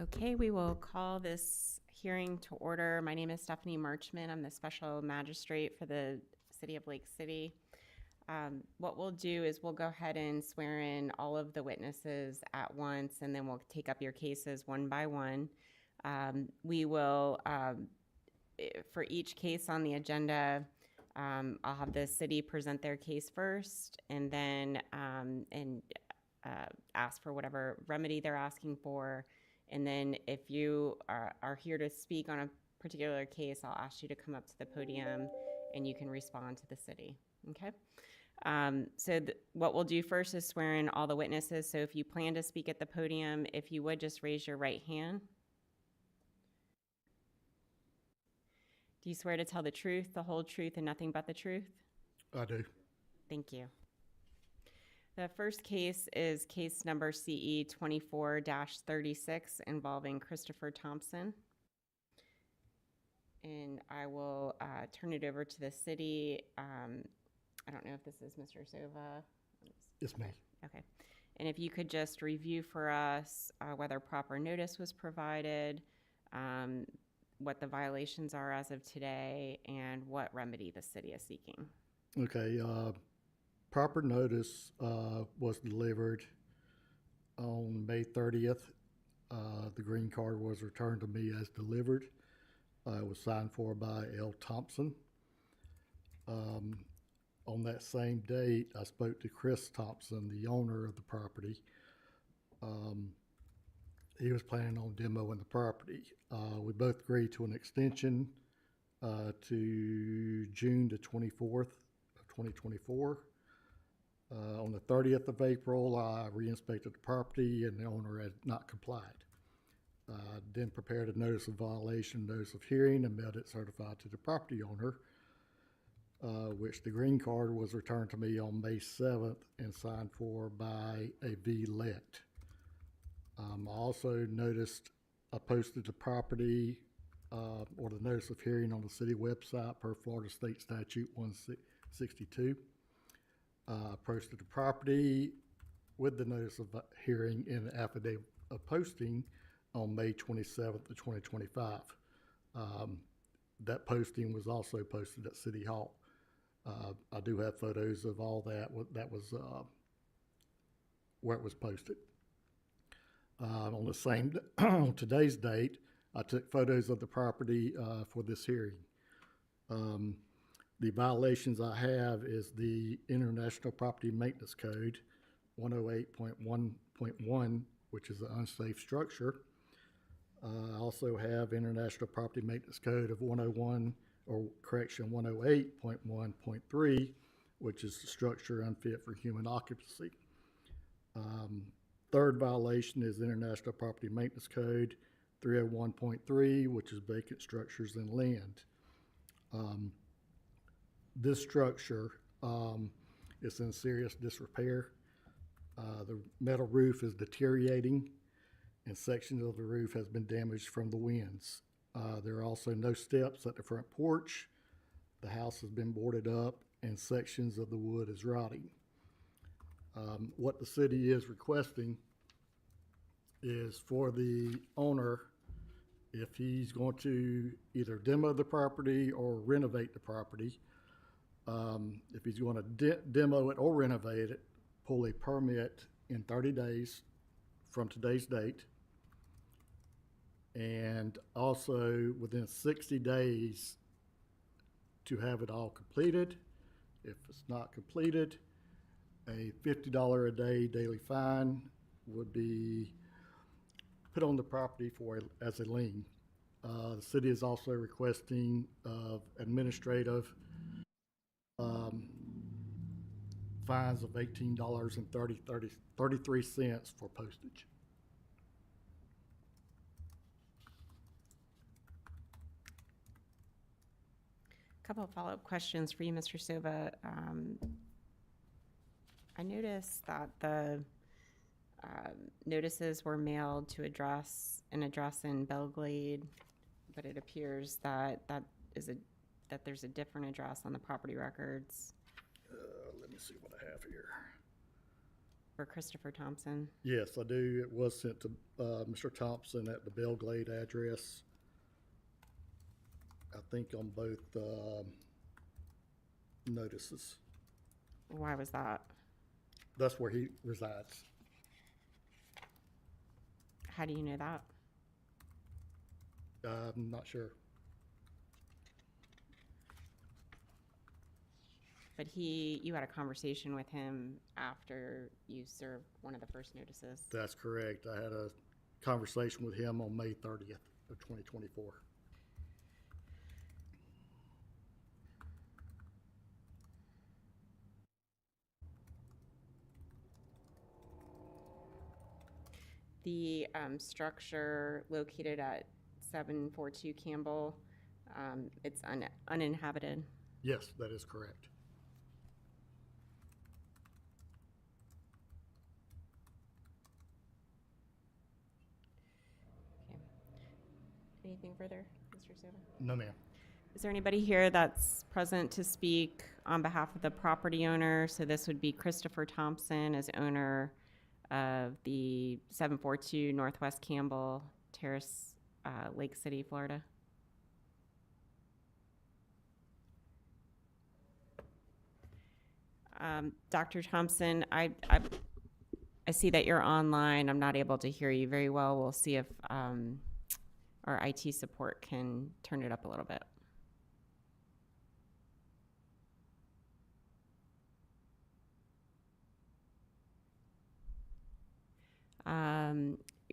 Okay, we will call this hearing to order. My name is Stephanie Marchman. I'm the special magistrate for the city of Lake City. What we'll do is we'll go ahead and swear in all of the witnesses at once, and then we'll take up your cases one by one. We will, for each case on the agenda, I'll have the city present their case first, and then ask for whatever remedy they're asking for. And then if you are here to speak on a particular case, I'll ask you to come up to the podium and you can respond to the city, okay? So what we'll do first is swear in all the witnesses. So if you plan to speak at the podium, if you would just raise your right hand. Do you swear to tell the truth, the whole truth, and nothing but the truth? I do. Thank you. The first case is case number CE 24-36 involving Christopher Thompson. And I will turn it over to the city. I don't know if this is Mr. Sova. It's me. Okay. And if you could just review for us whether proper notice was provided, what the violations are as of today, and what remedy the city is seeking. Okay. Proper notice was delivered on May 30th. The green card was returned to me as delivered. It was signed for by L. Thompson. On that same date, I spoke to Chris Thompson, the owner of the property. He was planning on demoing the property. We both agreed to an extension to June the 24th of 2024. On the 30th of April, I re-inspected the property and the owner had not complied. Then prepared a notice of violation, notice of hearing, and mailed it certified to the property owner, which the green card was returned to me on May 7th and signed for by a V-let. I also noticed I posted the property or the notice of hearing on the city website per Florida State Statute 162. Posted the property with the notice of hearing and the affidavit of posting on May 27th of 2025. That posting was also posted at City Hall. I do have photos of all that. That was where it was posted. On the same on today's date, I took photos of the property for this hearing. The violations I have is the International Property Maintenance Code 108.1.1, which is an unsafe structure. I also have International Property Maintenance Code of 108.1.3, which is the structure unfit for human occupancy. Third violation is International Property Maintenance Code 301.3, which is vacant structures and land. This structure is in serious disrepair. The metal roof is deteriorating and sections of the roof has been damaged from the winds. There are also no steps at the front porch. The house has been boarded up and sections of the wood is rotting. What the city is requesting is for the owner, if he's going to either demo the property or renovate the property, if he's going to demo it or renovate it, pull a permit in 30 days from today's date. And also within 60 days to have it all completed. If it's not completed, a $50 a day daily fine would be put on the property as a lien. The city is also requesting administrative fines of $18.33 for postage. A couple of follow-up questions for you, Mr. Sova. I noticed that the notices were mailed to an address in Belglade, but it appears that there's a different address on the property records. Let me see what I have here. for Christopher Thompson? Yes, I do. It was sent to Mr. Thompson at the Belglade address. I think on both notices. Why was that? That's where he resides. How do you know that? I'm not sure. But you had a conversation with him after you served one of the first notices. That's correct. I had a conversation with him on May 30th of 2024. The structure located at 742 Campbell, it's uninhabited. Yes, that is correct. Okay. Anything further, Mr. Silva? No, ma'am. Is there anybody here that's present to speak on behalf of the property owner? So this would be Christopher Thompson as owner of the 742 Northwest Campbell Terrace, Lake City, Florida. Dr. Thompson, I see that you're online. I'm not able to hear you very well. We'll see if our IT support can turn it up a little bit.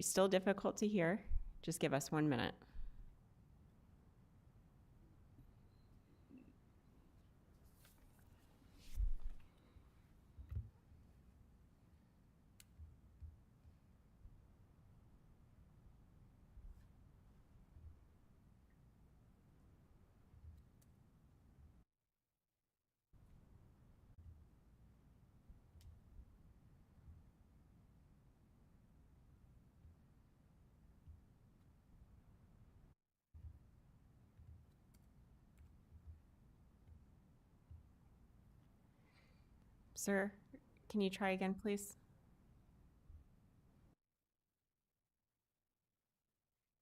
Still difficult to hear. Just give us 1 minute. Sir, can you try again, please?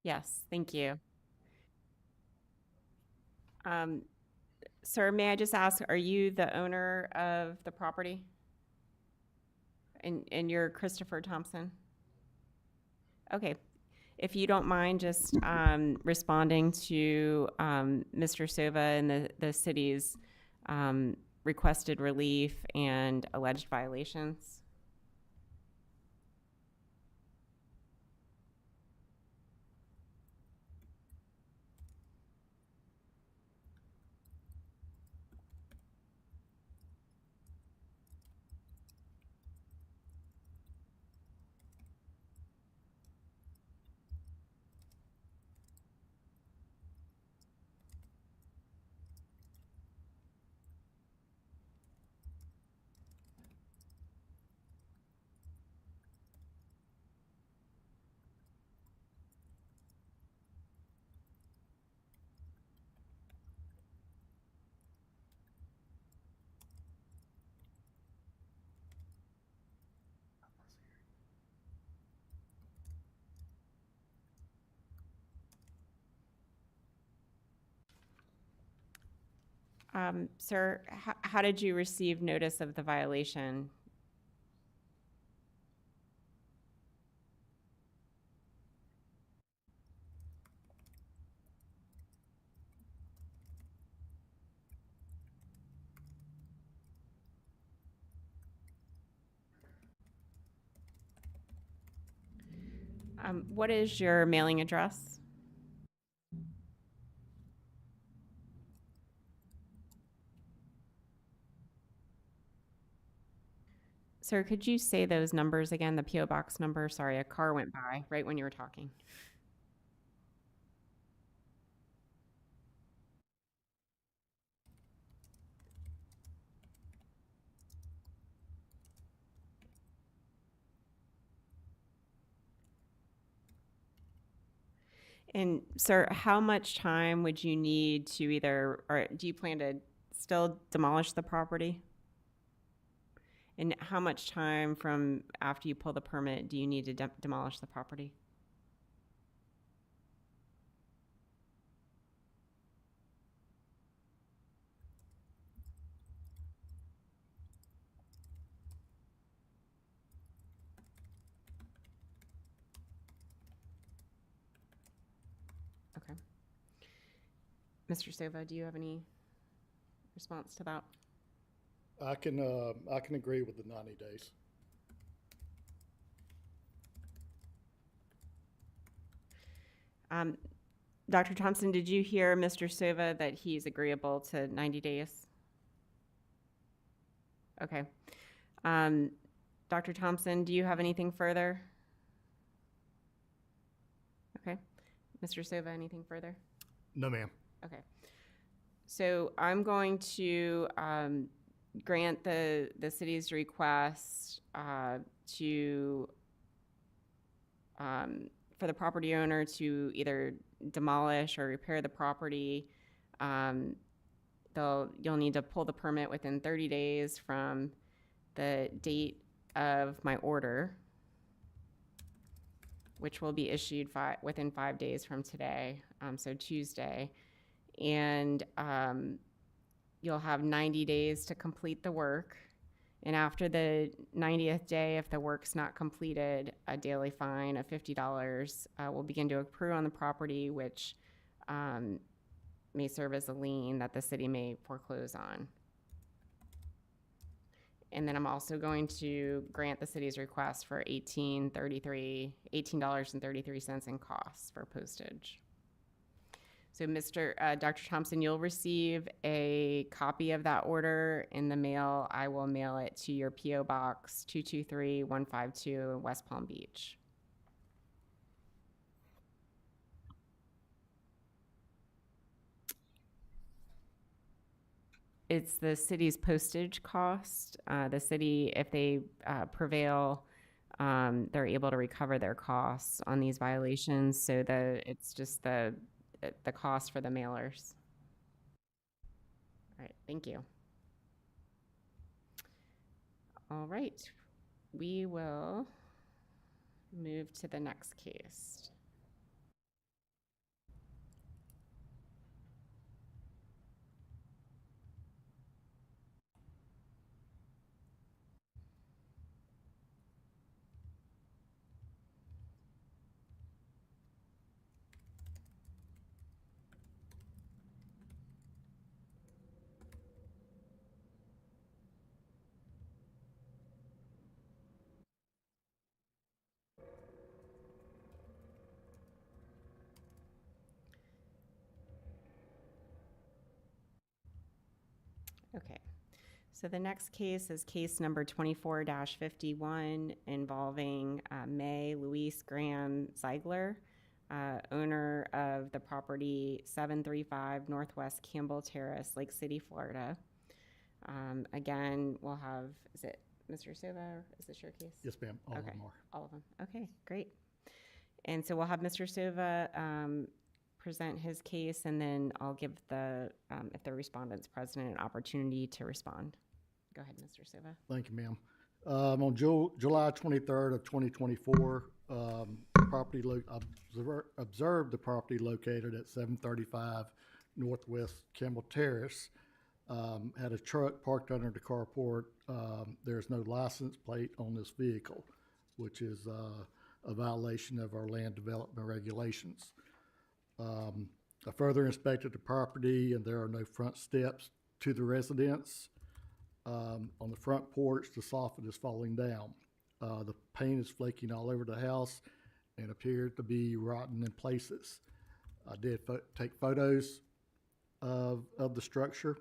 Yes, thank you. Sir, may I just ask, are you the owner of the property? And you're Christopher Thompson? Okay. If you don't mind just responding to Mr. Silva and the city's requested relief and alleged violations. Sir, how did you receive notice of the violation? What is your mailing address? Sir, could you say those numbers again, the P.O. Box number? Sorry, a car went by right when you were talking. And sir, how much time would you need to either, or do you plan to still demolish the property? And how much time from after you pull the permit do you need to demolish the property? Okay. Mr. Sova, do you have any response to that? I can agree with the 90 days. Dr. Thompson, did you hear Mr. Sova that he's agreeable to 90 days? Okay. Dr. Thompson, do you have anything further? Okay. Mr. Sova, anything further? No, ma'am. Okay. So I'm going to grant the city's request to for the property owner to either demolish or repair the property. You'll need to pull the permit within 30 days from the date of my order, which will be issued within 5 days from today, so Tuesday. And you'll have 90 days to complete the work. And after the 90th day, if the work's not completed, a daily fine of $50 will begin to accrue on the property, which may serve as a lien that the city may foreclose on. And then I'm also going to grant the city's request for $18.33 in costs for postage. So Dr. Thompson, you'll receive a copy of that order in the mail. I will mail it to your P.O. Box 223152 in West Palm Beach. It's the city's postage cost. The city, if they prevail, they're able to recover their costs on these violations. So it's just the cost for the mailers. All right, thank you. All right, we will move to the next case. Okay, so the next case is case number 24-51 involving May Louise Graham Ziggler, owner of the property 735 Northwest Campbell Terrace, Lake City, Florida. Again, we'll have, is it Mr. Sova? Is this your case? Yes, ma'am. All of them are. All of them. Okay, great. And so we'll have Mr. Sova present his case, and then I'll give if the respondent's present, an opportunity to respond. Go ahead, Mr. Sova. Thank you, ma'am. On July 23rd of 2024, observed the property located at 735 Northwest Campbell Terrace. Had a truck parked under the carport. There's no license plate on this vehicle, which is a violation of our land development regulations. I further inspected the property, and there are no front steps to the residence. On the front porch, the soffit is falling down. The paint is flaking all over the house and appeared to be rotten in places. I did take photos of the structure.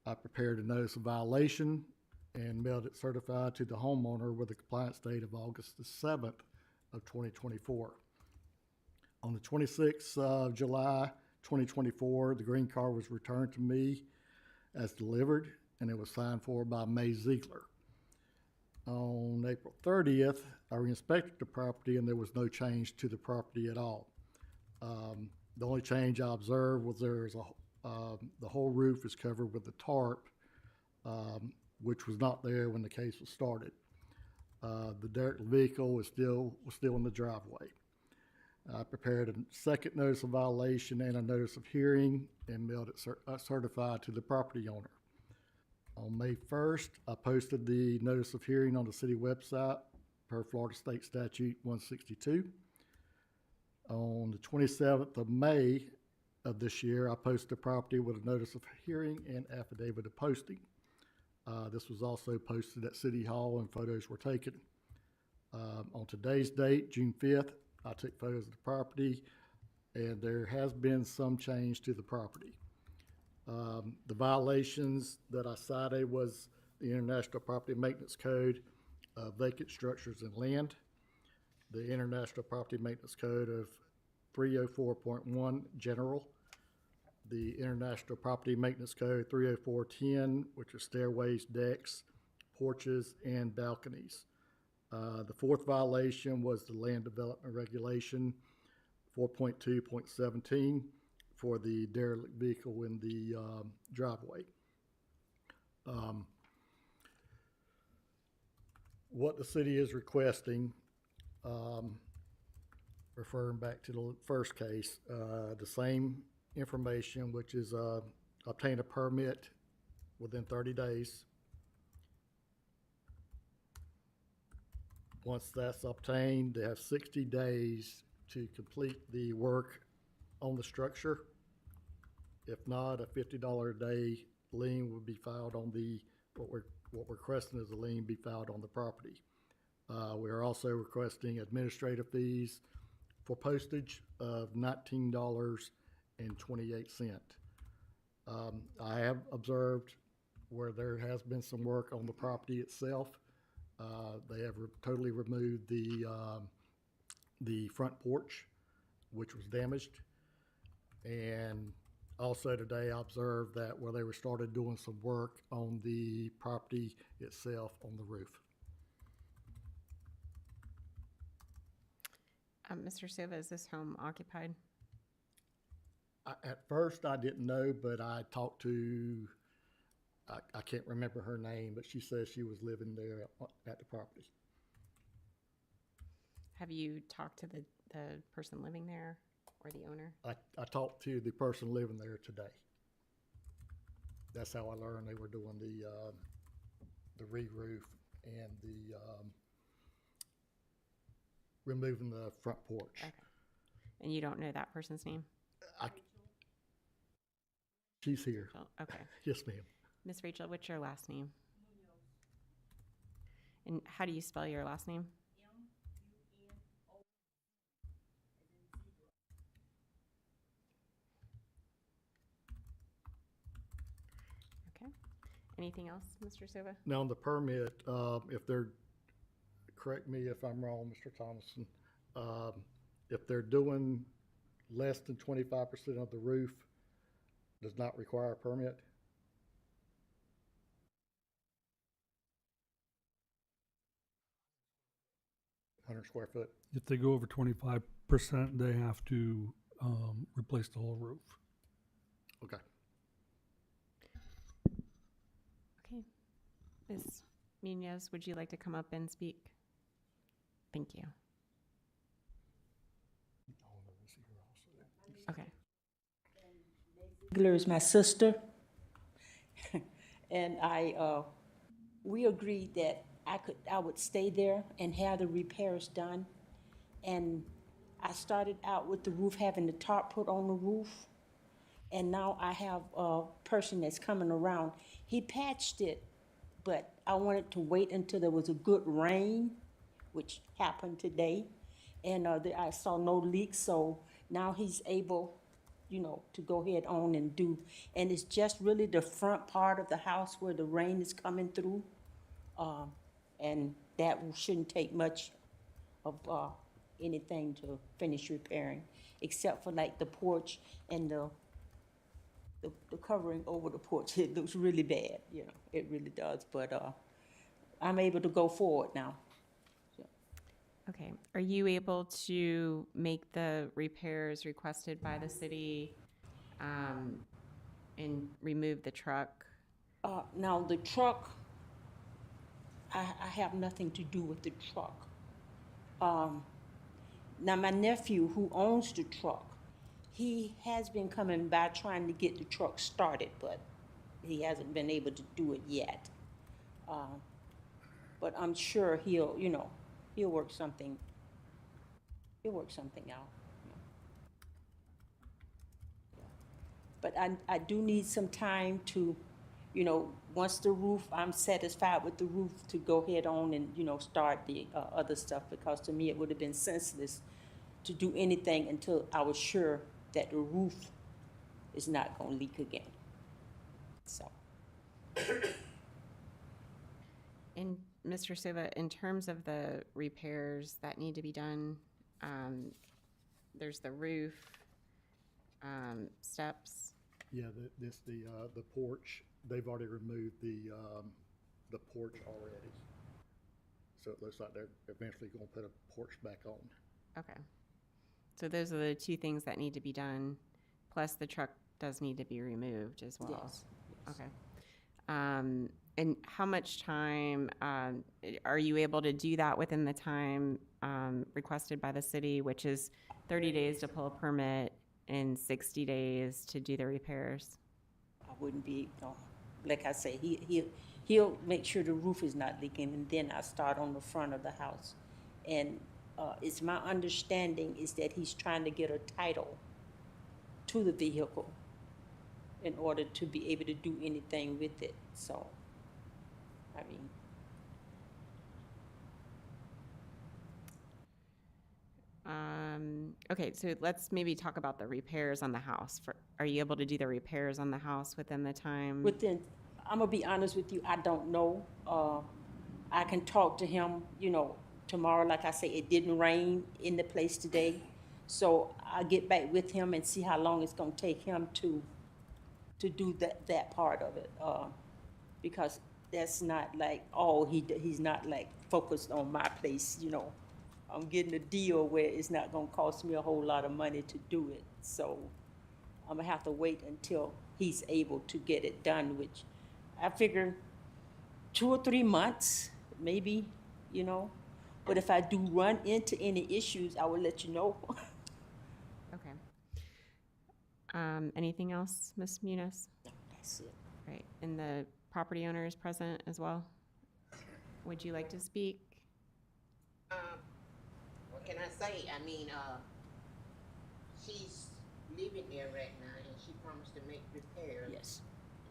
I prepared a notice of violation and mailed it certified to the homeowner with a compliance date of August the 7th of 2024. On the 26th of July 2024, the green car was returned to me as delivered, and it was signed for by May Ziggler. On April 30th, I re-inspected the property, and there was no change to the property at all. The only change I observed was the whole roof is covered with a tarp. which was not there when the case was started. The derelict vehicle was still in the driveway. I prepared a second notice of violation and a notice of hearing and mailed it certified to the property owner. On May 1st, I posted the notice of hearing on the city website per Florida State Statute 162. On the 27th of May of this year, I posted the property with a notice of hearing and affidavit of posting. This was also posted at City Hall and photos were taken. On today's date, June 5th, I took photos of the property and there has been some change to the property. The violations that I cited was the International Property Maintenance Code, vacant structures and land, the International Property Maintenance Code of 304.1 general, the International Property Maintenance Code 304.10, which are stairways, decks, porches, and balconies. The fourth violation was the Land Development Regulation 4.2.17 for the derelict vehicle in the driveway. What the city is requesting, referring back to the first case, the same information, which is obtain a permit within 30 days. Once that's obtained, they have 60 days to complete the work on the structure. If not, a $50 a day lien would be filed on what we're requesting is a lien be filed on the property. We are also requesting administrative fees for postage of $19.28. I have observed where there has been some work on the property itself. They have totally removed the front porch, which was damaged. And also today I observed that where they were started doing some work on the property itself on the roof. Mr. Silva, is this home occupied? At first I didn't know, but I talked to, I can't remember her name, but she says she was living there at the property. Have you talked to the person living there or the owner? I talked to the person living there today. That's how I learned they were doing the re-roof and the removing the front porch. Okay. And you don't know that person's name? She's here. Oh, okay. Yes, ma'am. Miss Rachel, what's your last name? And how do you spell your last name? Okay. Anything else, Mr. Silva? Now on the permit, if they're, correct me if I'm wrong, Mr. Thompson, if they're doing less than 25% of the roof, does not require a permit? $100 square foot. If they go over 25%, they have to replace the whole roof. Okay. Okay. Ms. Munoz, would you like to come up and speak? Thank you. Okay. Ziggler is my sister, and we agreed that I would stay there and have the repairs done. And I started out with the roof, having the tarp put on the roof, and now I have a person that's coming around. He patched it, but I wanted to wait until there was a good rain, which happened today, and I saw no leaks, so now he's able, to go ahead on and do. And it's just really the front part of the house where the rain is coming through. And that shouldn't take much of anything to finish repairing, except for like the porch and the covering over the porch. It looks really bad, it really does. But I'm able to go forward now. Okay. Are you able to make the repairs requested by the city and remove the truck? Now the truck, I have nothing to do with the truck. Now, my nephew, who owns the truck, he has been coming by trying to get the truck started, but he hasn't been able to do it yet. But I'm sure he'll, he'll work something out. But I do need some time to, once the roof, I'm satisfied with the roof, to go ahead on and, start the other stuff, because to me, it would have been senseless to do anything until I was sure that the roof is not gonna leak again. So, And Mr. Silva, in terms of the repairs that need to be done, there's the roof, steps. Yeah, the porch, they've already removed the porch already. So it looks like they're eventually gonna put a porch back on. Okay. So those are the two things that need to be done, plus the truck does need to be removed as well. yes. Okay. And how much time, are you able to do that within the time requested by the city, which is 30 days to pull a permit and 60 days to do the repairs? I wouldn't be, like I say, he'll make sure the roof is not leaking, and then I start on the front of the house. And it's my understanding is that he's trying to get a title to the vehicle in order to be able to do anything with it. So, I mean, Okay, so let's maybe talk about the repairs on the house. Are you able to do the repairs on the house within the time? I'm gonna be honest with you, I don't know. I can talk to him, tomorrow. Like I say, it didn't rain in the place today. So I'll get back with him and see how long it's gonna take him to do that part of it. Because that's not like, he's not like focused on my place, I'm getting a deal where it's not gonna cost me a whole lot of money to do it. So I'm gonna have to wait until he's able to get it done, which I figure 2 or 3 months, maybe, But if I do run into any issues, I will let you know. Okay. Anything else, Ms. Muniz? That's it. Right, and the property owner is present as well? Would you like to speak? What can I say? I mean, she's living there right now, and she promised to make repairs. Yes,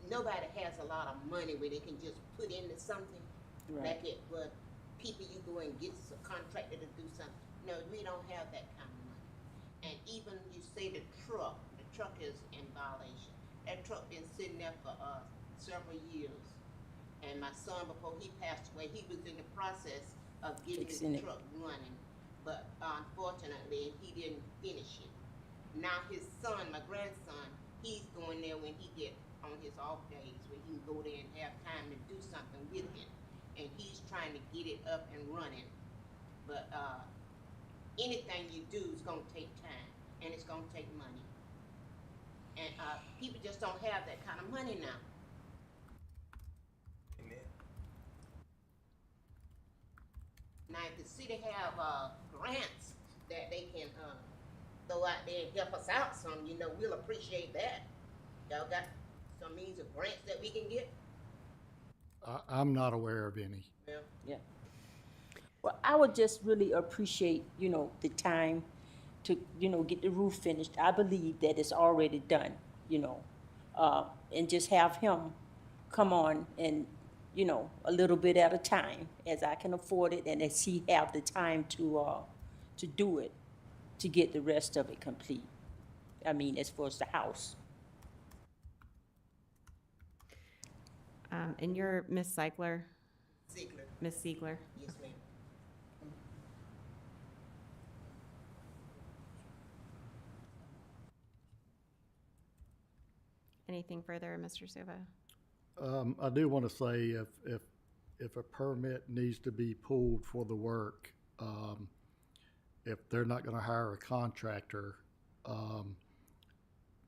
Nobody has a lot of money where they can just put into something right. like it, but people, you go and get a contractor to do something. No, we don't have that kind of money. And even you say the truck is in violation. That truck been sitting there for several years. And my son, before he passed away, he was in the process of getting Fixing his it. truck running, but unfortunately, he didn't finish it. Now his son, my grandson, he's going there when he get on his off days, where he can go there and have time to do something with it. And he's trying to get it up and running. But anything you do is gonna take time, and it's gonna take money. And people just don't have that kind of money now. Now, if the city have grants that they can throw out there and help us out some, we'll appreciate that. Y'all got some means of grants that we can get? I'm not aware of any. Yeah. Yeah. Well, I would just really appreciate, the time to, get the roof finished. I believe that it's already done, and just have him come on and, a little bit at a time, as I can afford it, and as he have the time to do it, to get the rest of it complete. I mean, as far as the house. And you're Ms. Ziegler? Ziggler. Ms. Ziegler? Yes, ma'am. Anything further, Mr. Silva? I do want to say if a permit needs to be pulled for the work, if they're not going to hire a contractor,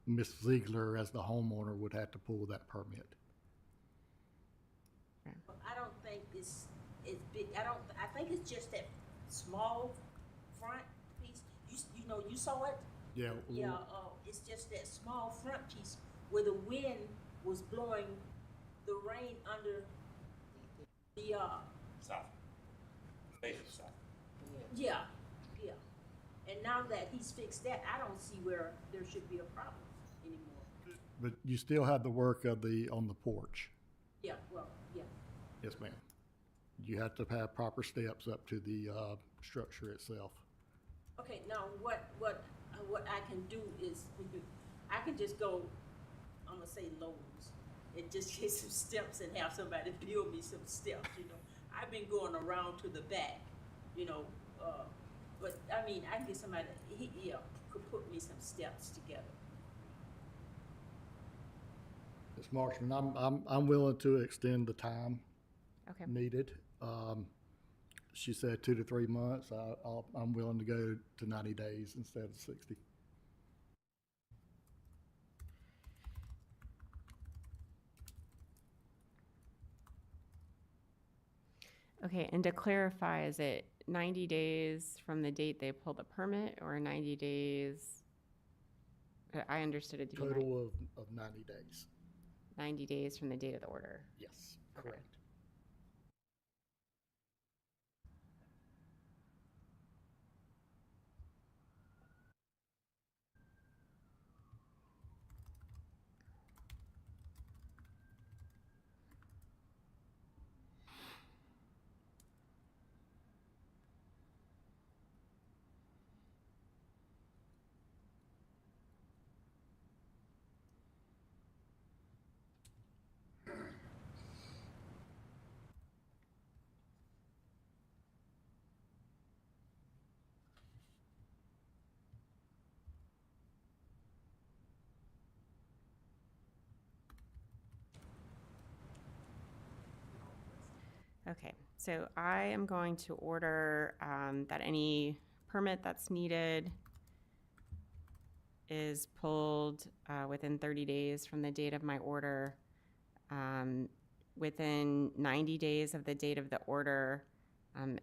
Ms. Ziegler as the homeowner would have to pull that permit. I don't think it's it's big, I think it's just that small front piece. You know, you saw it? Yeah. Yeah, it's just that small front piece where the wind was blowing the rain under the, South. Face is south. yeah, yeah. And now that he's fixed that, I don't see where there should be a problem anymore. But you still have the work of on the porch. Yeah, well, yeah. Yes, ma'am. You have to have proper steps up to the structure itself. Okay, now what I can do is, I can just go, I'm gonna say Lowe's, and just get some steps and have somebody build me some steps, you know. I've been going around to the back, you know, but I mean, I can get somebody, could put me some steps together. Ms. Marchman, I'm willing to extend the time Okay. needed. She said 2 to 3 months. I'm willing to go to 90 days instead of 60. Okay, and to clarify, is it 90 days from the date they pull the permit or 90 days? I understood it to be Total of 90 days. 90 days from the date of the order. Yes, Okay. correct. Okay, so I am going to order that any permit that's needed is pulled within 30 days from the date of my order. Within 90 days of the date of the order,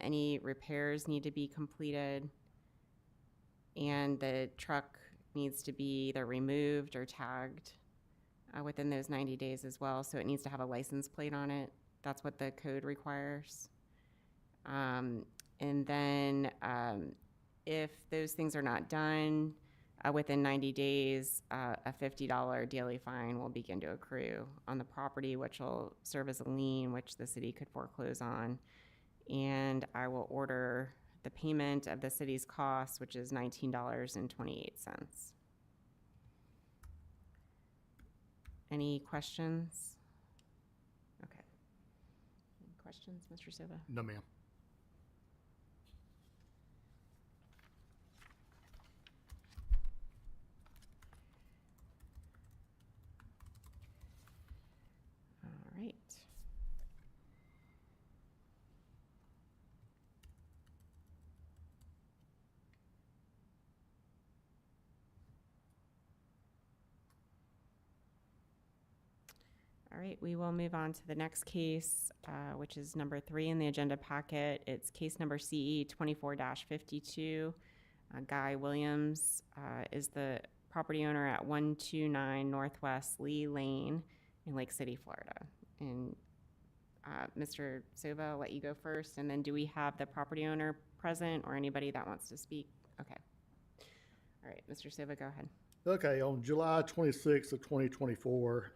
any repairs need to be completed, and the truck needs to be either removed or tagged within those 90 days as well. So it needs to have a license plate on it. That's what the code requires. And then if those things are not done within 90 days, a $50 daily fine will begin to accrue on the property, which will serve as a lien, which the city could foreclose on. And I will order the payment of the city's costs, which is $19.28. Any questions? Okay. Any questions, Mr. Silva? No, ma'am. All right. All right, we will move on to the next case, which is number 3 in the agenda packet. It's case number CE 24-52. Guy Williams is the property owner at 129 Northwest Lee Lane in Lake City, Florida. And Mr. Silva, I'll let you go first. And then do we have the property owner present or anybody that wants to speak? Okay. All right, Mr. Silva, go ahead. Okay, on July 26th of 2024,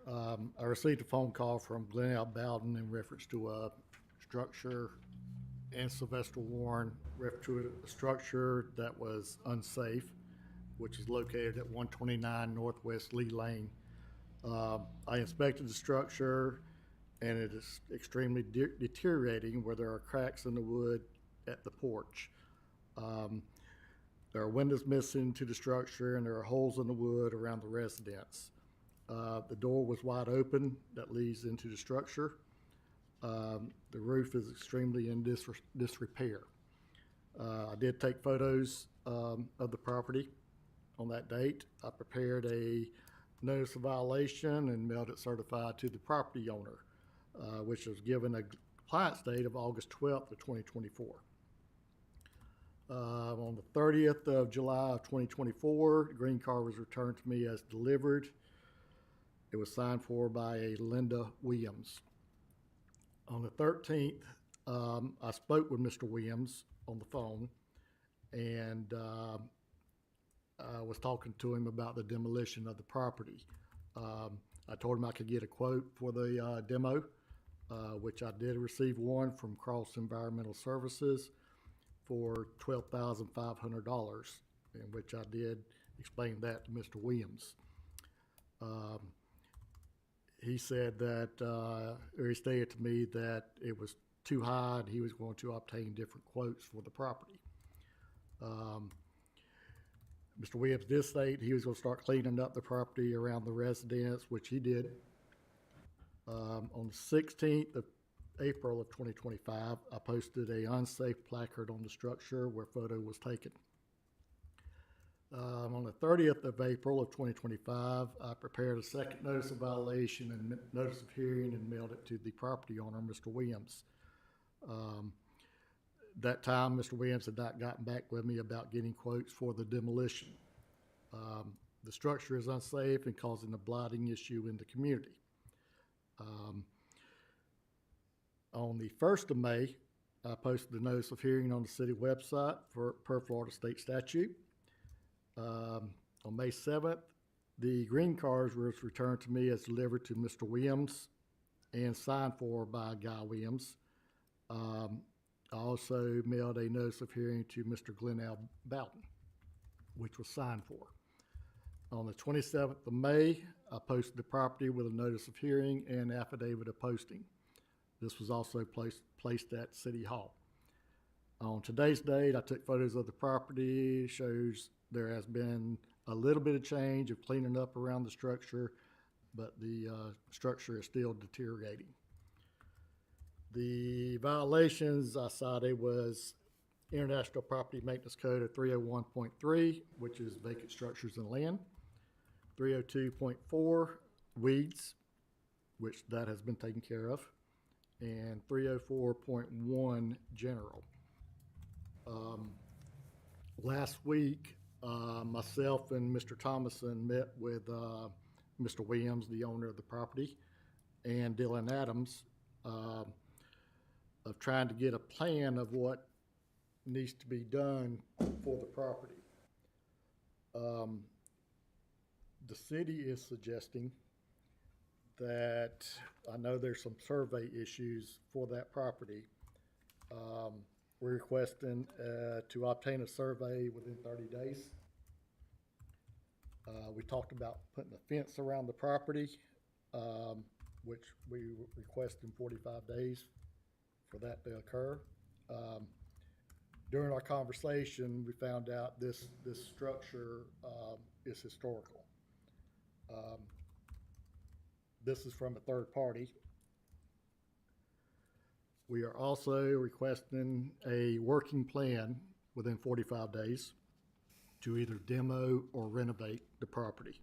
I received a phone call from Glenn Bowden in reference to a structure, and Sylvester Warren referred to a structure that was unsafe, which is located at 129 Northwest Lee Lane. I inspected the structure, and it is extremely deteriorating where there are cracks in the wood at the porch. There are windows missing to the structure, and there are holes in the wood around the residence. The door was wide open that leads into the structure. The roof is extremely in disrepair. I did take photos of the property on that date. I prepared a notice of violation and mailed it certified to the property owner, which was given a compliance date of August 12th of 2024. On the 30th of July of 2024, the green card was returned to me as delivered. It was signed for by a Linda Williams. On the 13th, I spoke with Mr. Williams on the phone, and I was talking to him about the demolition of the property. I told him I could get a quote for the demo, which I did receive one from Cross Environmental Services for $12,500, in which I did explain that to Mr. Williams. He said that, or he stated to me that it was too high and he was going to obtain different quotes for the property. Mr. Williams did state he was going to start cleaning up the property around the residence, which he did. On the 16th of April of 2025, I posted a unsafe placard on the structure where photo was taken. On the 30th of April of 2025, I prepared a second notice of violation and notice of hearing and mailed it to the property owner, Mr. Williams. That time, Mr. Williams had not gotten back with me about getting quotes for the demolition. The structure is unsafe and causing a blighting issue in the community. On the 1st of May, I posted a notice of hearing on the city website per Florida state statute. On May 7th, the green cards was returned to me as delivered to Mr. Williams and signed for by Guy Williams. I also mailed a notice of hearing to Mr. Glenn Bowden, which was signed for. On the 27th of May, I posted the property with a notice of hearing and affidavit of posting. This was also placed at City Hall. On today's date, I took photos of the property. Shows there has been a little bit of change of cleaning up around the structure, but the structure is still deteriorating. The violations I cited was International Property Maintenance Code of 301.3, which is vacant structures and land. 302.4, weeds, which that has been taken care of. And 304.1, general. Last week, myself and Mr. Thompson met with Mr. Williams, the owner of the property, and Dylan Adams, of trying to get a plan of what needs to be done for the property. The city is suggesting that, I know there's some survey issues for that property. We're requesting to obtain a survey within 30 days. We talked about putting a fence around the property, which we request in 45 days for that to occur. During our conversation, we found out this structure is historical. This is from a third party. We are also requesting a working plan within 45 days to either demo or renovate the property.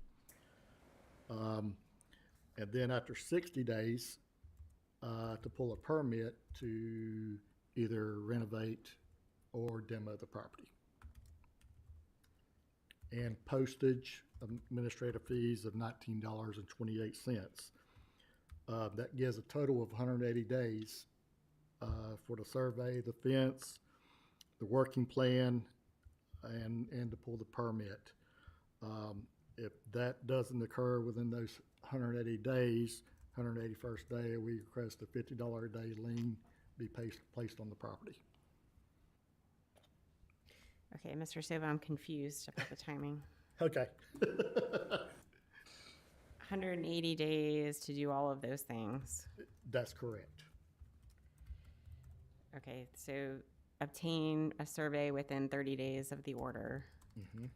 And then after 60 days, to pull a permit to either renovate or demo the property. And postage, administrative fees of $19.28. That gives a total of 180 days for the survey, the fence, the working plan, and to pull the permit. If that doesn't occur within those 180 days, 181st day, we request a $50 a day lien be placed on the property. Okay, Mr. Silva, I'm confused about the timing. Okay. 180 days to do all of those things. That's correct. Okay, so obtain a survey within 30 days of the order. Mm-hmm.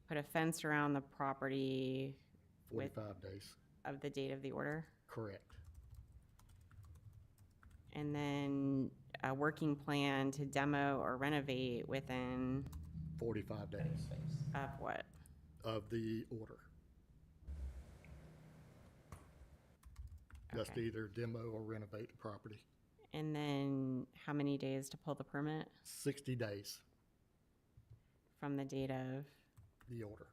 Put a fence around the property 45 days. of the date of the order. Correct. And then a working plan to demo or renovate within 45 days of what? of the order. Just Okay. either demo or renovate the property. And then how many days to pull the permit 60 days, from the date of? the order.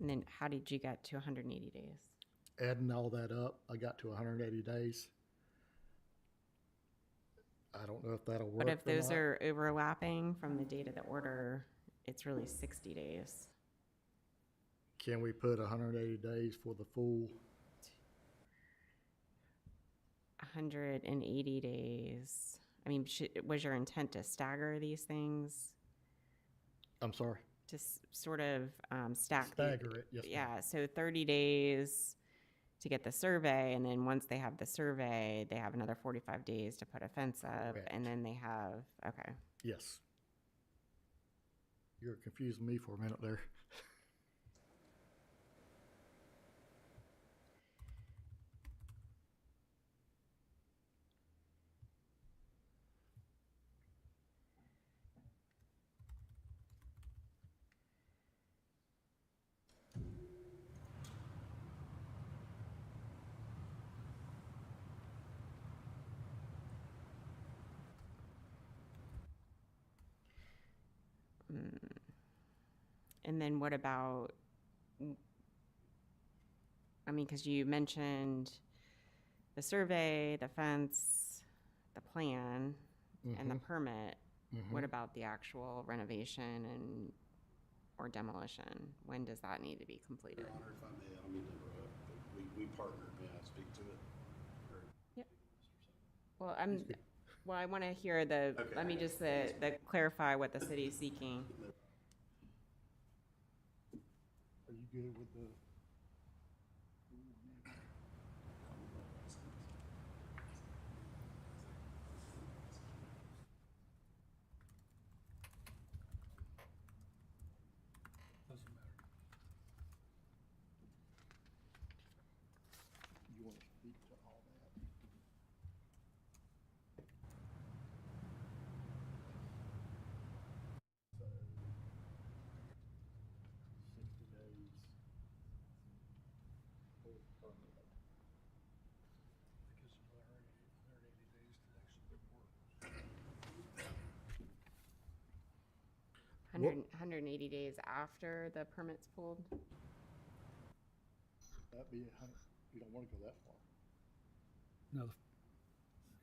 And then how did you get to 180 days? Adding all that up, I got to 180 days. I don't know if that'll work But if or those not. are overlapping from the date of the order, it's really 60 days. Can we put 180 days for the full? 180 days. I mean, was your intent to stagger these things? I'm sorry, To sort of stack? stagger it, yes, ma'am. Yeah, so 30 days to get the survey, and then once they have the survey, they have another 45 days to put a fence up, Correct. and then they have, okay. Yes. You're confusing me for a minute there. And then what about, I mean, because you mentioned the survey, the fence, the plan, and the permit. What about the actual renovation and, or demolition? When does that need to be completed? Your Honor, if I may, I don't mean to interrupt, but we partnered, may I speak to it? Or- Well, well, I want to hear the, Okay. let me just clarify what the city is seeking. Are you good with the? Doesn't matter. You want to speak to all that? So, 60 days. For the permit. That gives them another 180 days to actually do work. 180 days after the permit's pulled? That'd be, you don't want to go that far. Now,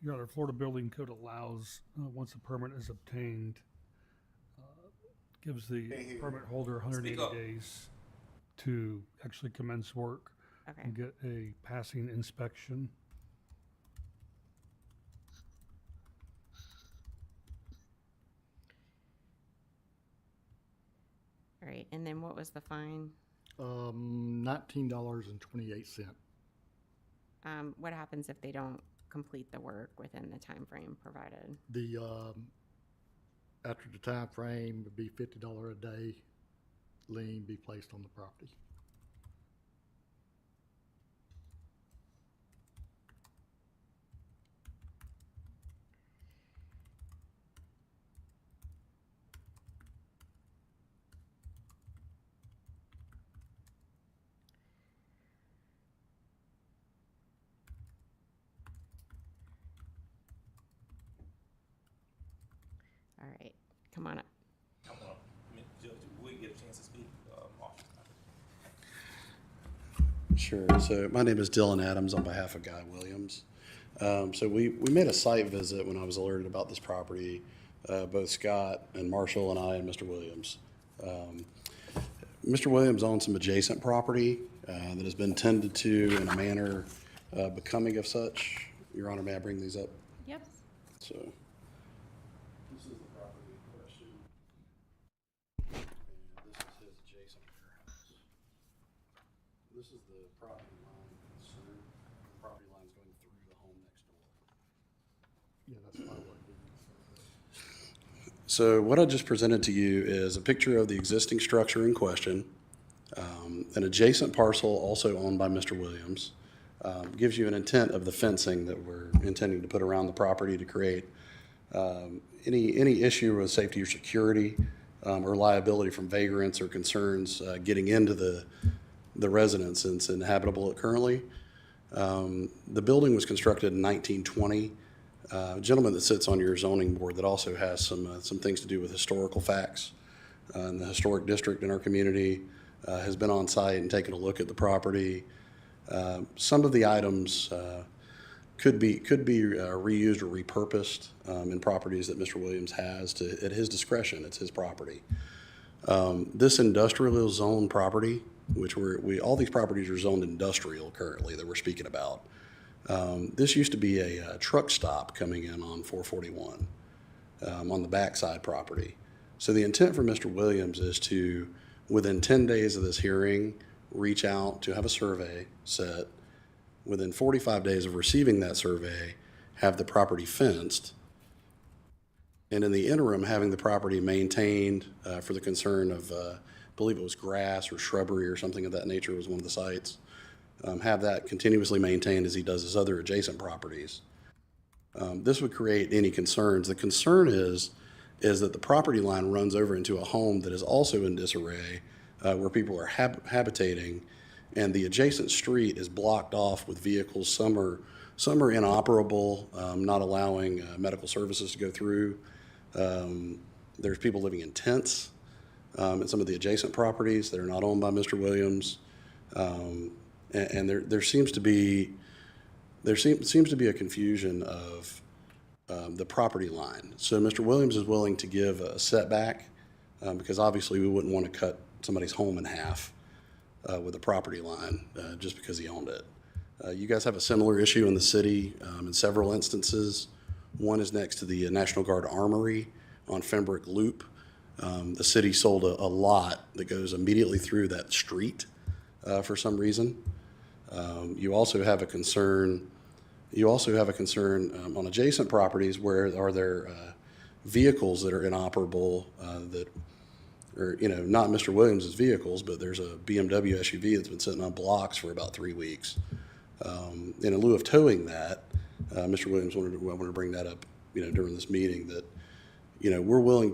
Your Honor, Florida Building Code allows, once a permit is obtained, gives the Can't hear you. permit holder 180 Speak up. days to actually commence work Okay. and get a passing inspection. All right, and then what was the fine? $19.28. What happens if they don't complete the work within the time frame provided? The, after the time frame, would be $50 a day lien be placed on the property. All right, come on up. Come on, Judge, we get a chance to speak, Marshall. Sure. So my name is Dylan Adams on behalf of Guy Williams. So we made a site visit when I was alerted about this property, both Scott and Marshall and I and Mr. Williams. Mr. Williams owns some adjacent property that has been tended to in a manner becoming of such. Your Honor, may I bring these up? Yep. So, this is the property in question. And this is his adjacent warehouse. This is the property line concern. The property line's going through the home next door. Yeah, that's my work. So what I just presented to you is a picture of the existing structure in question. An adjacent parcel also owned by Mr. Williams. Gives you an intent of the fencing that we're intending to put around the property to create any issue with safety or security or liability from vagrants or concerns getting into the the residence since inhabitable currently. The building was constructed in 1920. A gentleman that sits on your zoning board that also has some things to do with historical facts in the historic district in our community has been on site and taken a look at the property. Some of the items could be reused or repurposed in properties that Mr. Williams has at his discretion. It's his property. This industrial zone property, which all these properties are zoned industrial currently that we're speaking about. This used to be a truck stop coming in on 441 on the backside property. So the intent for Mr. Williams is to, within 10 days of this hearing, reach out to have a survey set. Within 45 days of receiving that survey, have the property fenced. And in the interim, having the property maintained for the concern of, I believe it was grass or shrubbery or something of that nature was one of the sites. Have that continuously maintained as he does his other adjacent properties. This would create any concerns. The concern is that the property line runs over into a home that is also in disarray, where people are habitating, and the adjacent street is blocked off with vehicles. Some are inoperable, not allowing medical services to go through. There's people living in tents in some of the adjacent properties that are not owned by Mr. Williams. And there seems to be a confusion of the property line. So Mr. Williams is willing to give a setback because obviously we wouldn't want to cut somebody's home in half with a property line just because he owned it. You guys have a similar issue in the city in several instances. One is next to the National Guard Armory on Fenbrook Loop. The city sold a lot that goes immediately through that street for some reason. You also have a concern on adjacent properties where are there vehicles that are inoperable that are, not Mr. Williams's vehicles, but there's a BMW SUV that's been sitting on blocks for about 3 weeks. In lieu of towing that, Mr. Williams wanted to bring that up, during this meeting that, we're willing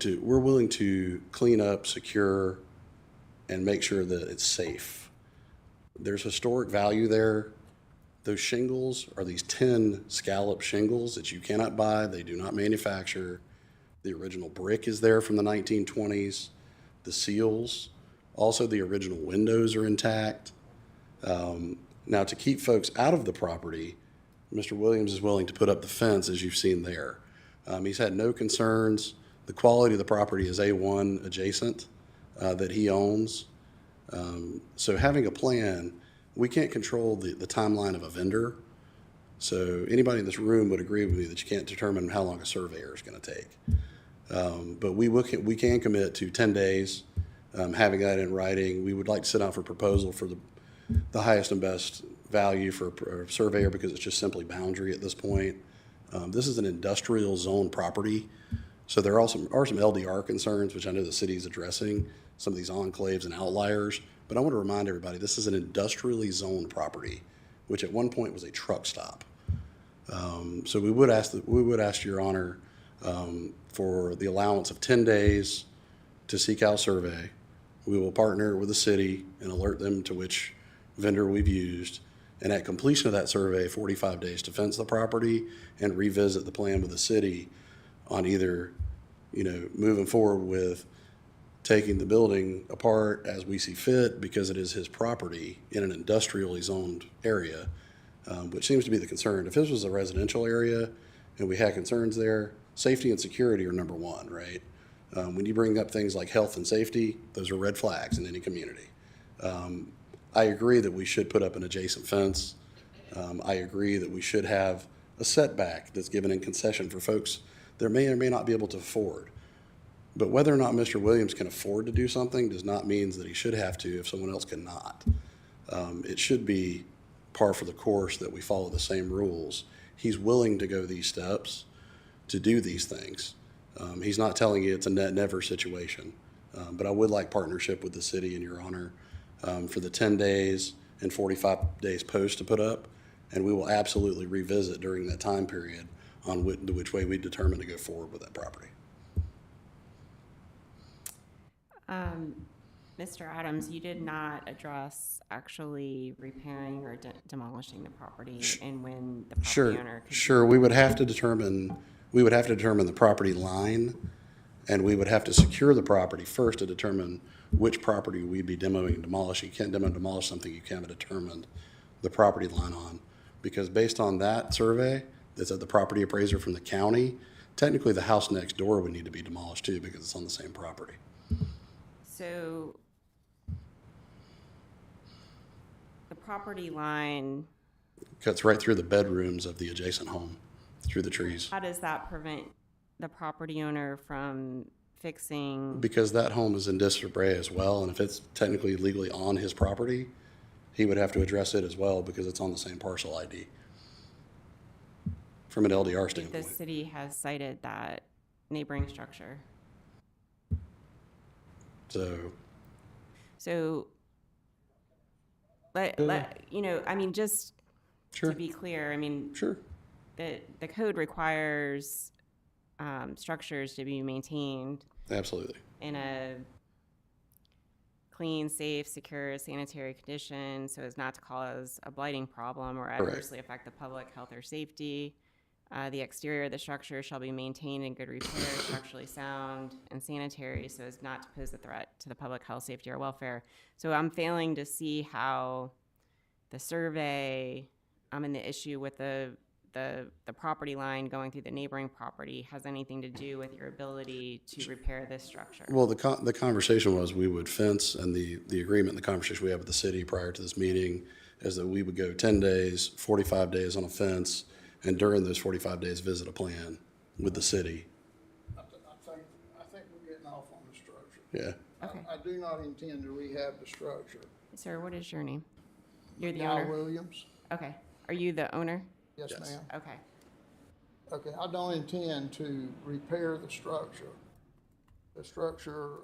to clean up, secure, and make sure that it's safe. There's historic value there. Those shingles are these 10 scallop shingles that you cannot buy. They do not manufacture. The original brick is there from the 1920s. The seals, also the original windows are intact. Now, to keep folks out of the property, Mr. Williams is willing to put up the fence, as you've seen there. He's had no concerns. The quality of the property is A1 adjacent that he owns. So having a plan, we can't control the timeline of a vendor. So anybody in this room would agree with me that you can't determine how long a surveyor is going to take. But we can commit to 10 days, having that in writing. We would like to sit down for proposal for the highest and best value for a surveyor because it's just simply boundary at this point. This is an industrial zone property. So there are some LDR concerns, which I know the city is addressing, some of these enclaves and outliers. But I want to remind everybody, this is an industrially zoned property, which at one point was a truck stop. So we would ask Your Honor for the allowance of 10 days to seek out survey. We will partner with the city and alert them to which vendor we've used. And at completion of that survey, 45 days to fence the property and revisit the plan with the city on either, moving forward with taking the building apart as we see fit because it is his property in an industrially zoned area, which seems to be the concern. If this was a residential area and we had concerns there, safety and security are number one, right? When you bring up things like health and safety, those are red flags in any community. I agree that we should put up an adjacent fence. I agree that we should have a setback that's given in concession for folks that may or may not be able to afford. But whether or not Mr. Williams can afford to do something does not mean that he should have to if someone else cannot. It should be par for the course that we follow the same rules. He's willing to go these steps to do these things. He's not telling you it's a net never situation. But I would like partnership with the city and Your Honor for the 10 days and 45 days post to put up. And we will absolutely revisit during that time period on which way we determine to go forward with that property. Mr. Adams, you did not address actually repairing or demolishing the property and when the property owner could. Sure, we would have to determine the property line, and we would have to secure the property first to determine which property we'd be demoing and demolishing. You can't demo and demolish something you haven't determined the property line on. Because based on that survey, that's at the property appraiser from the county, technically the house next door would need to be demolished too, because it's on the same property. So the property line, Cuts right through the bedrooms of the adjacent home, through the trees. how does that prevent the property owner from fixing? Because that home is in disarray as well, and if it's technically legally on his property, he would have to address it as well because it's on the same parcel ID. From an LDR The standpoint. city has cited that neighboring structure. So, You know, I mean, just sure, to be clear, I mean, sure. the code requires structures to be maintained Absolutely. in a clean, safe, secure, sanitary condition so as not to cause a blighting problem or adversely affect the public health or safety. The exterior of the structure shall be maintained in good repair, structurally sound, and sanitary so as not to pose a threat to the public health, safety, or welfare. So I'm failing to see how the survey and the issue with the property line going through the neighboring property has anything to do with your ability to repair this structure. Well, the conversation was we would fence, and the agreement, the conversation we had with the city prior to this meeting is that we would go 10 days, 45 days on a fence, and during those 45 days, visit a plan with the city. I think we're getting off on the structure. Yeah. Okay. I do not intend to rehab the structure. Sir, what is your name? You're the Guy owner? Williams? Okay. Are you the owner? Yes, Yes. ma'am. Okay. Okay, I don't intend to repair the structure. The structure,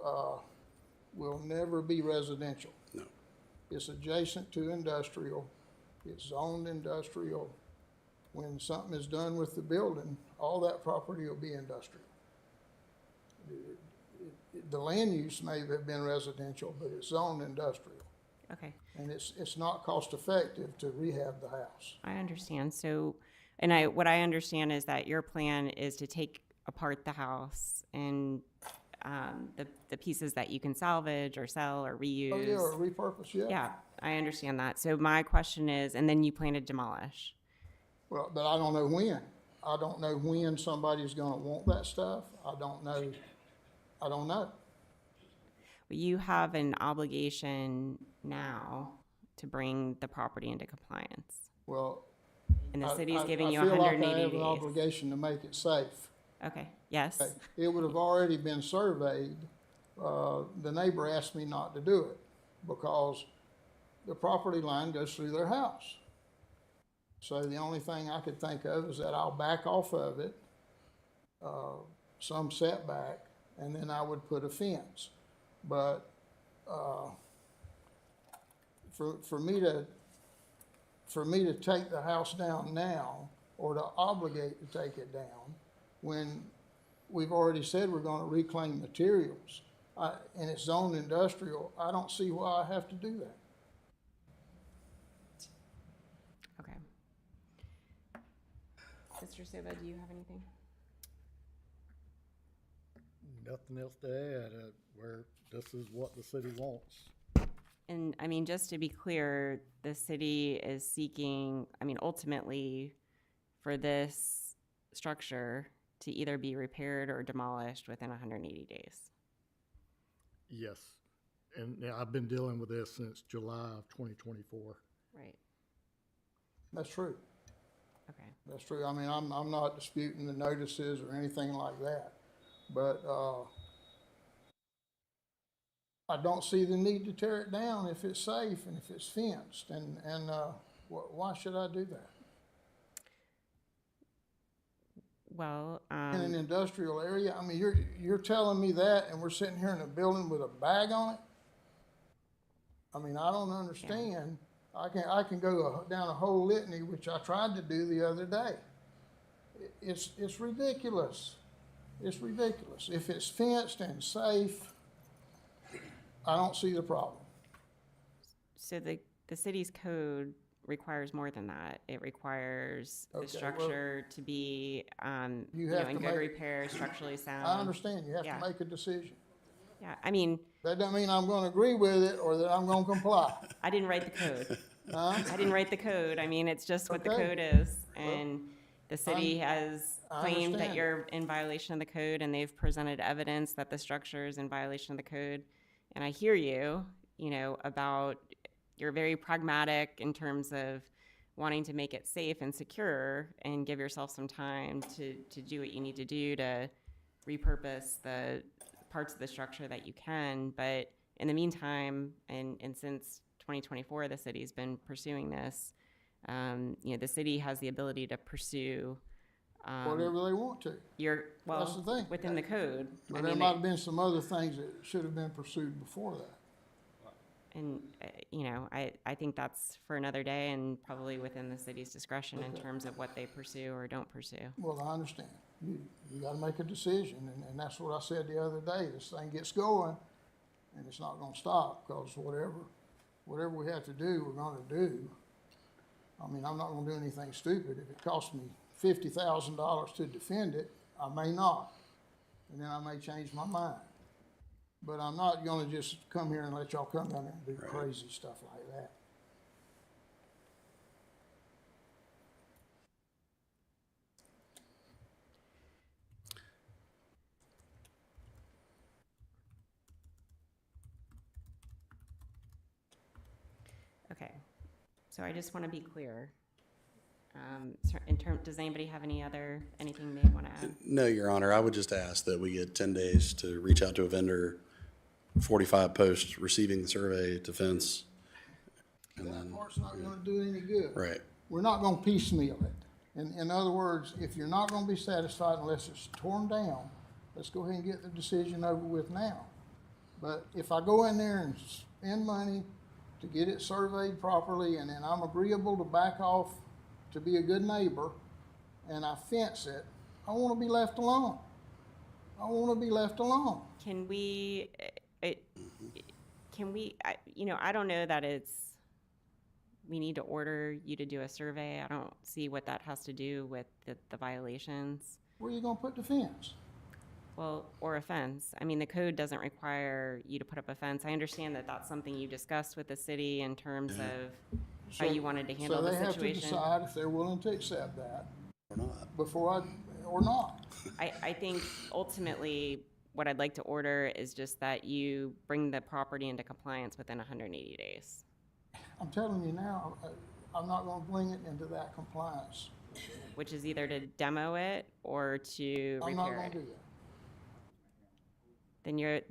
will never be residential. No. It's adjacent to industrial. It's zoned industrial. When something is done with the building, all that property will be industrial. The land use may have been residential, but it's zoned industrial. Okay. And it's not cost effective to rehab the house. I understand. So, what I understand is that your plan is to take apart the house and the pieces that you can salvage or sell or reuse. Oh, yeah, or repurpose, yeah. Yeah, I understand that. So my question is, and then you plan to demolish. Well, but I don't know when. I don't know when somebody's gonna want that stuff. I don't know. But you have an obligation now to bring the property into compliance. Well, And the I- city's I- giving you I feel like 180 I have an days. obligation to make it safe. Okay, yes. It would have already been surveyed. The neighbor asked me not to do it because the property line goes through their house. So the only thing I could think of is that I'll back off of it, some setback, and then I would put a fence. But, for me to take the house down now, or to obligate to take it down, when we've already said we're gonna reclaim materials, and it's zoned industrial, I don't see why I have to do that. Okay. Mr. Silva, do you have anything? Nothing else to add, where this is what the city wants. And I mean, just to be clear, the city is seeking, I mean, ultimately, for this structure to either be repaired or demolished within 180 days. Yes, and yeah, I've been dealing with this since July of 2024. Right. That's true. Okay. That's true. I mean, I'm not disputing the notices or anything like that, but, I don't see the need to tear it down if it's safe and if it's fenced, and why should I do that? Well, In an industrial area, I mean, you're telling me that, and we're sitting here in a building with a bag on it? I mean, I don't understand. I can go down a whole litany, which I tried to do the other day. It's ridiculous. It's ridiculous. If it's fenced and safe, I don't see the problem. So the city's code requires more than that. It requires Okay, the well, structure to be, you you know, have in to good make- repair, structurally sound. I understand, you have Yeah. to make a decision. Yeah, I mean, That doesn't mean I'm gonna agree with it or that I'm gonna comply. I didn't write the code. Huh? I didn't write the code. I mean, it's just what the Okay. code is. And the city has I claimed that understand. you're in violation of the code, and they've presented evidence that the structure is in violation of the code. And I hear you, you know, about you're very pragmatic in terms of wanting to make it safe and secure and give yourself some time to do what you need to do to repurpose the parts of the structure that you can. But in the meantime, and since 2024, the city's been pursuing this. You know, the city has the ability to pursue Whatever they want to. That's the thing. within the code. But I there mean, might have been some other things that should have been pursued before that. and you know, I think that's for another day and probably within the city's discretion in terms of what they pursue or don't pursue. Well, I understand. You gotta make a decision, and that's what I said the other day. This thing gets going, and it's not gonna stop, because whatever we have to do, we're gonna do. I mean, I'm not gonna do anything stupid. If it costs me $50,000 to defend it, I may not, and then I may change my mind. But I'm not gonna just come here and let y'all come down there and do crazy stuff like that. Okay, so I just want to be clear. Does anybody have anything they want to add? No, Your Honor, I would just ask that we get 10 days to reach out to a vendor, 45 posts receiving the survey to fence. And That then, part's not gonna do any good. right, We're not gonna piecemeal it. In other words, if you're not gonna be satisfied unless it's torn down, let's go ahead and get the decision over with now. But if I go in there and spend money to get it surveyed properly, and then I'm agreeable to back off to be a good neighbor, and I fence it, I wanna be left alone. I wanna be left alone. Can we, you know, I don't know that we need to order you to do a survey. I don't see what that has to do with the violations. Where you gonna put the fence? Well, or a fence. I mean, the code doesn't require you to put up a fence. I understand that that's something you discussed with the city in terms of how you wanted to handle the So they have to situation. decide if they're willing to accept that or not. or not. I think ultimately what I'd like to order is just that you bring the property into compliance within 180 days. I'm telling you now, I'm not gonna bring it into that compliance. Which is either to demo it or to I'm not repair gonna it. do that.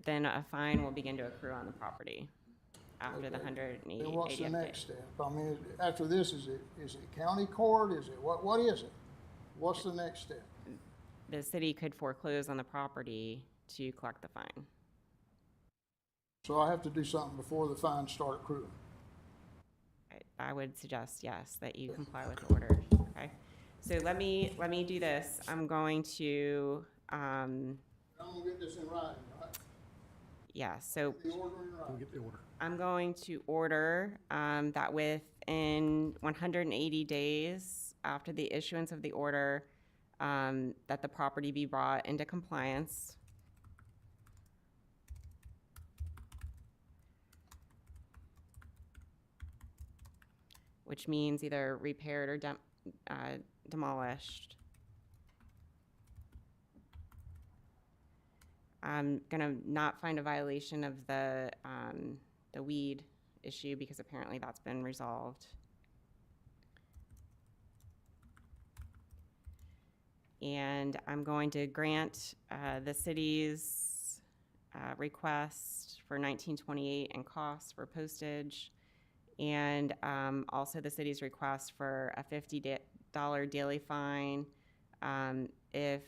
Then a fine will begin to accrue on the property after the Okay. 180 Then what's the 80th next day. step? I mean, after this, is it county court? Is it, what is it? What's the next step? The city could foreclose on the property to collect the fine. So I have to do something before the fines start accruing. I would suggest, yes, that you comply with the order, okay? So let me do this. I'm going to, I'm gonna get this in writing, right? yeah, so The order in We'll writing. get the order. I'm going to order that within 180 days after the issuance of the order, that the property be brought into compliance. Which means either repaired or demolished. I'm gonna not find a violation of the weed issue because apparently that's been resolved. And I'm going to grant the city's request for 1928 and costs for postage, and also the city's request for a $50 daily fine if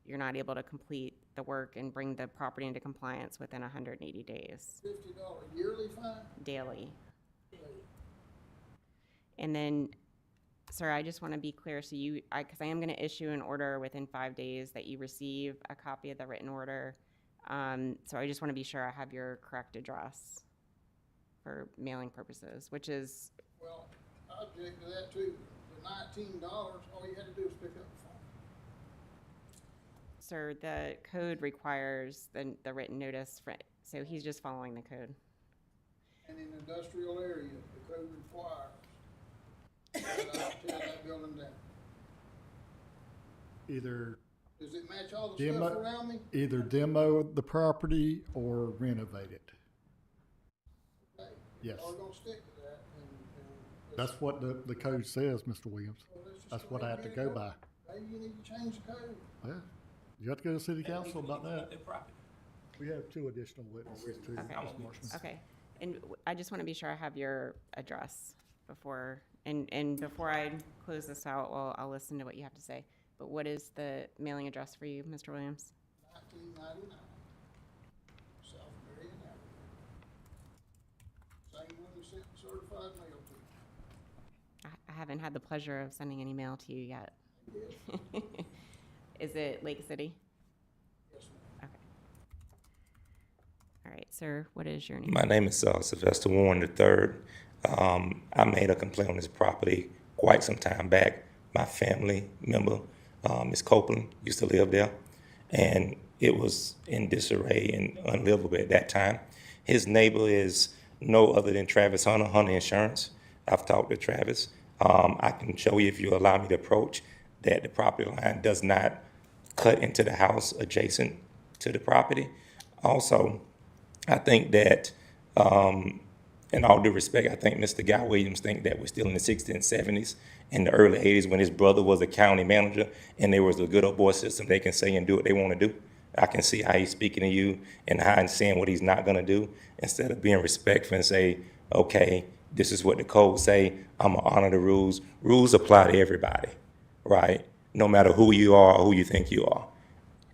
you're not able to complete the work and bring the property into compliance within 180 days $50 yearly fine? daily. And then, sir, I just want to be clear, so because I am going to issue an order within 5 days that you receive a copy of the written order. So I just want to be sure I have your correct address for mailing purposes, which is, Well, I object to that too. The $19, all you had to do was pick up the phone. sir, the code requires the written notice for, so he's just following the code. And in industrial area, the code requires that I tear that building down. Either Does it match all the stuff around me? either demo the property or renovate it. Okay. Yes. Are we gonna stick to that? And That's what the code says, Mr. Williams. well, let's just That's go what I ahead have to and go get by. it going. Maybe you need to change the code. Well, you have to go to city council about People that. their property. We have 2 additional witnesses too. Okay. Mr. Marshman. Okay, and I just want to be sure I have your address before, and before I close this out, well, I'll listen to what you have to say. But what is the mailing address for you, Mr. Williams? 1999, South Marion Avenue. Same one you sent the certified mail to. I haven't had the pleasure of sending any mail to you yet. Yes, Is it Lake City? yes, ma'am. Okay. All right, sir, what is your name? My name is Sylvester Warren III. I made a complaint on this property quite some time back. My family member, Ms. Copeland, used to live there, and it was in disarray and unlivable at that time. His neighbor is no other than Travis Hunter, Hunter Insurance. I've talked to Travis. I can show you, if you allow me to approach, that the property line does not cut into the house adjacent to the property. Also, I think that, in all due respect, I think Mr. Guy Williams think that we're still in the 60s and 70s, in the early 80s, when his brother was a county manager and there was a good old boy system. They can say and do what they want to do. I can see how he's speaking to you and how he's saying what he's not going to do, instead of being respectful and say, okay, this is what the code say. I'm going to honor the rules. Rules apply to everybody, right? No matter who you are or who you think you are.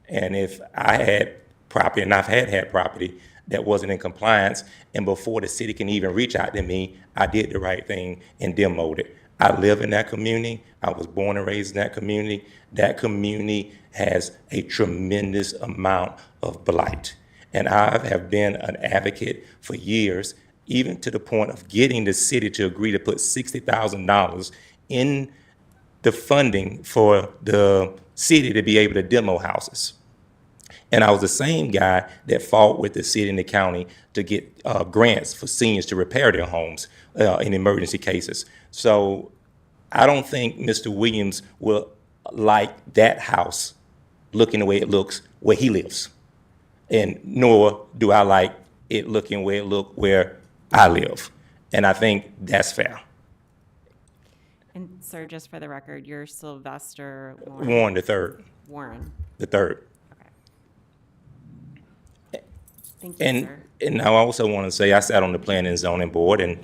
And if I had property, and I've had property that wasn't in compliance, and before the city can even reach out to me, I did the right thing and demoed it. I live in that community. I was born and raised in that community. That community has a tremendous amount of blight. And I have been an advocate for years, even to the point of getting the city to agree to put $60,000 in the funding for the city to be able to demo houses. And I was the same guy that fought with the city and the county to get grants for seniors to repair their homes in emergency cases. So I don't think Mr. Williams will like that house looking the way it looks where he lives. And nor do I like it looking where it look where I live. And I think that's fair. And sir, just for the record, you're Sylvester Warren. Warren the third, Warren. the third. Okay. Thank you, sir. And I also want to say, I sat on the planning and zoning board, and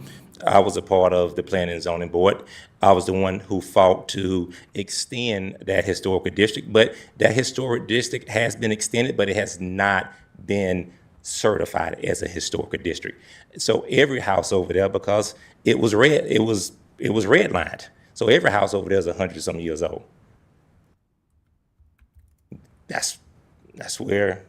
I was a part of the planning and zoning board. I was the one who fought to extend that historical district, but that historic district has been extended, but it has not been certified as a historical district. So every house over there, because it was redlined. So every house over there is 100-some years old. That's where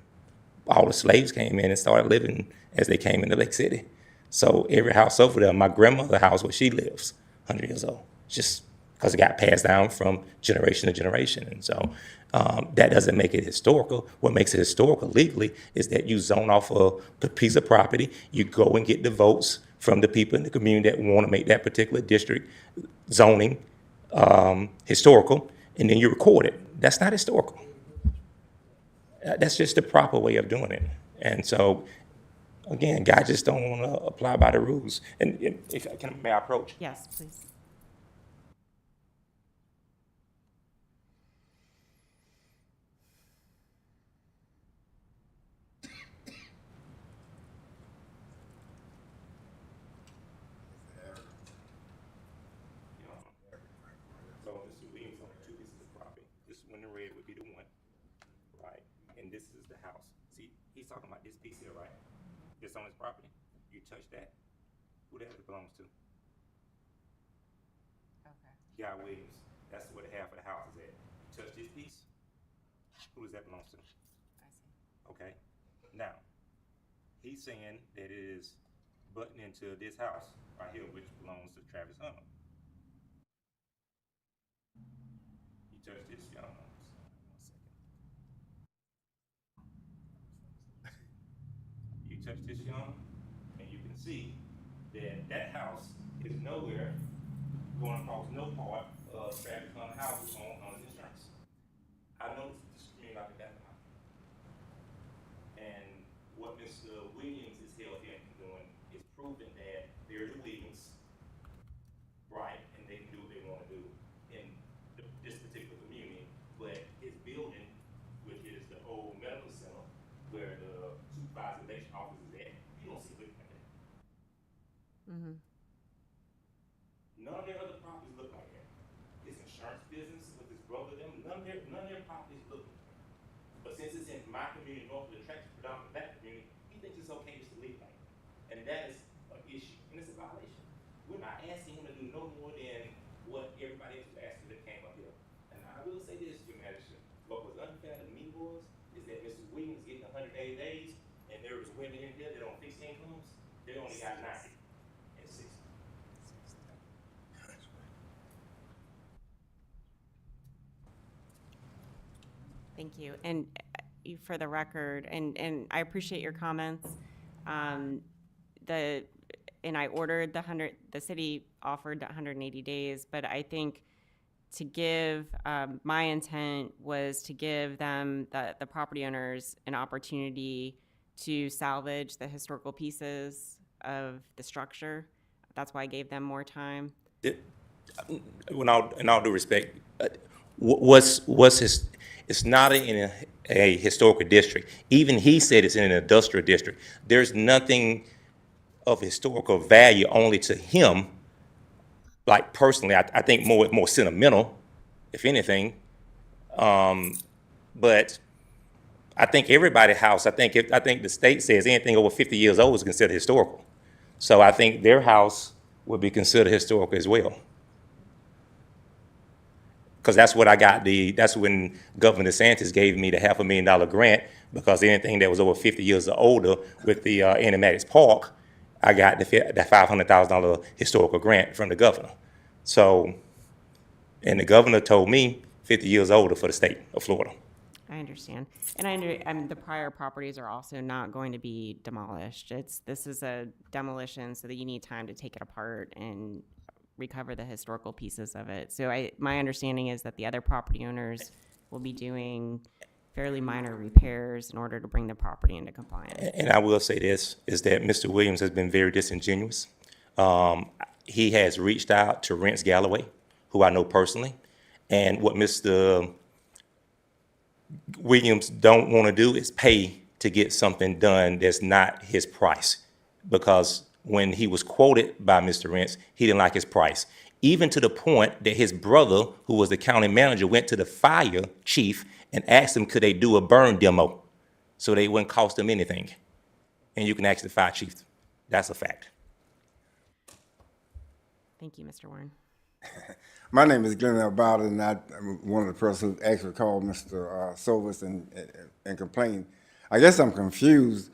all the slaves came in and started living as they came into Lake City. So every house over there, my grandmother's house where she lives, 100 years old, just because it got passed down from generation to generation. And so that doesn't make it historical. What makes it historical legally is that you zone off a piece of property, you go and get the votes from the people in the community that want to make that particular district zoning historical, and then you record it. That's not historical. That's just the proper way of doing it. And so, again, guys just don't want to apply by the rules. And if may I approach? Yes, please. So Mr. Williams on 2 pieces of property. This one in red would be the one, right? And this is the house. See, he's talking about this piece here, right? This on his property. You touch that, who that belongs to? Okay. Guy Williams. That's where the half of the house is at. You touch this piece, who does that belong to? I see. Okay. Now, he's saying that it is butting into this house right here, which belongs to Travis Hunter. You touch this, y'all. One second. You touch this, young, and you can see that that house is nowhere going across no part of Travis Hunter houses on his insurance. I noticed the screen like that. And what Mr. Williams is held here and doing is proving that there's a Williams, right, and they can do what they want to do in this particular community. But his building, which is the old medical center where the supervisor election office is at, you don't see it like that. Mm-hmm. None of their other properties look like that. His insurance business with his brother, them, none of their properties look like that. But since it's in my community, north of the tracks, predominantly black community, he thinks it's okay just to leave like that. And that is an issue, and it's a violation. We're not asking him to do no more than what everybody else was asking that came up here. And I will say this, Your Magistrate, what was unfair to me is that Mr. Williams getting 180 days, and there was women in here that on fixed incomes, they only got 90 and 60. Thank you. And for the record, and I appreciate your comments. And I ordered the city offered 180 days, but I think to give, my intent was to give them, the property owners, an opportunity to salvage the historical pieces of the structure. That's why I gave them more time. In all due respect, it's not in a historical district. Even he said it's in an industrial district. There's nothing of historical value only to him. Like personally, I think more sentimental, if anything. But I think everybody's house. I think the state says anything over 50 years old is considered historical. So I think their house would be considered historical as well. Because that's what I got. That's when Governor DeSantis gave me the $500,000 grant, because anything that was over 50 years or older with the animatics park, I got that $500,000 historical grant from the governor. So, and the governor told me 50 years older for the state of Florida. I understand. And the prior properties are also not going to be demolished. This is a demolition so that you need time to take it apart and recover the historical pieces of it. So my understanding is that the other property owners will be doing fairly minor repairs in order to bring the property into compliance. And I will say this, is that Mr. Williams has been very disingenuous. He has reached out to Rents Galloway, who I know personally, and what Mr. Williams don't want to do is pay to get something done that's not his price, because when he was quoted by Mr. Rents, he didn't like his price. Even to the point that his brother, who was the county manager, went to the fire chief and asked him, could they do a burn demo so they wouldn't cost them anything? And you can ask the fire chief. That's a fact. Thank you, Mr. Warren. My name is Glenn L. Bowden, and I'm one of the persons who actually called Mr. Silvers and complained. I guess I'm confused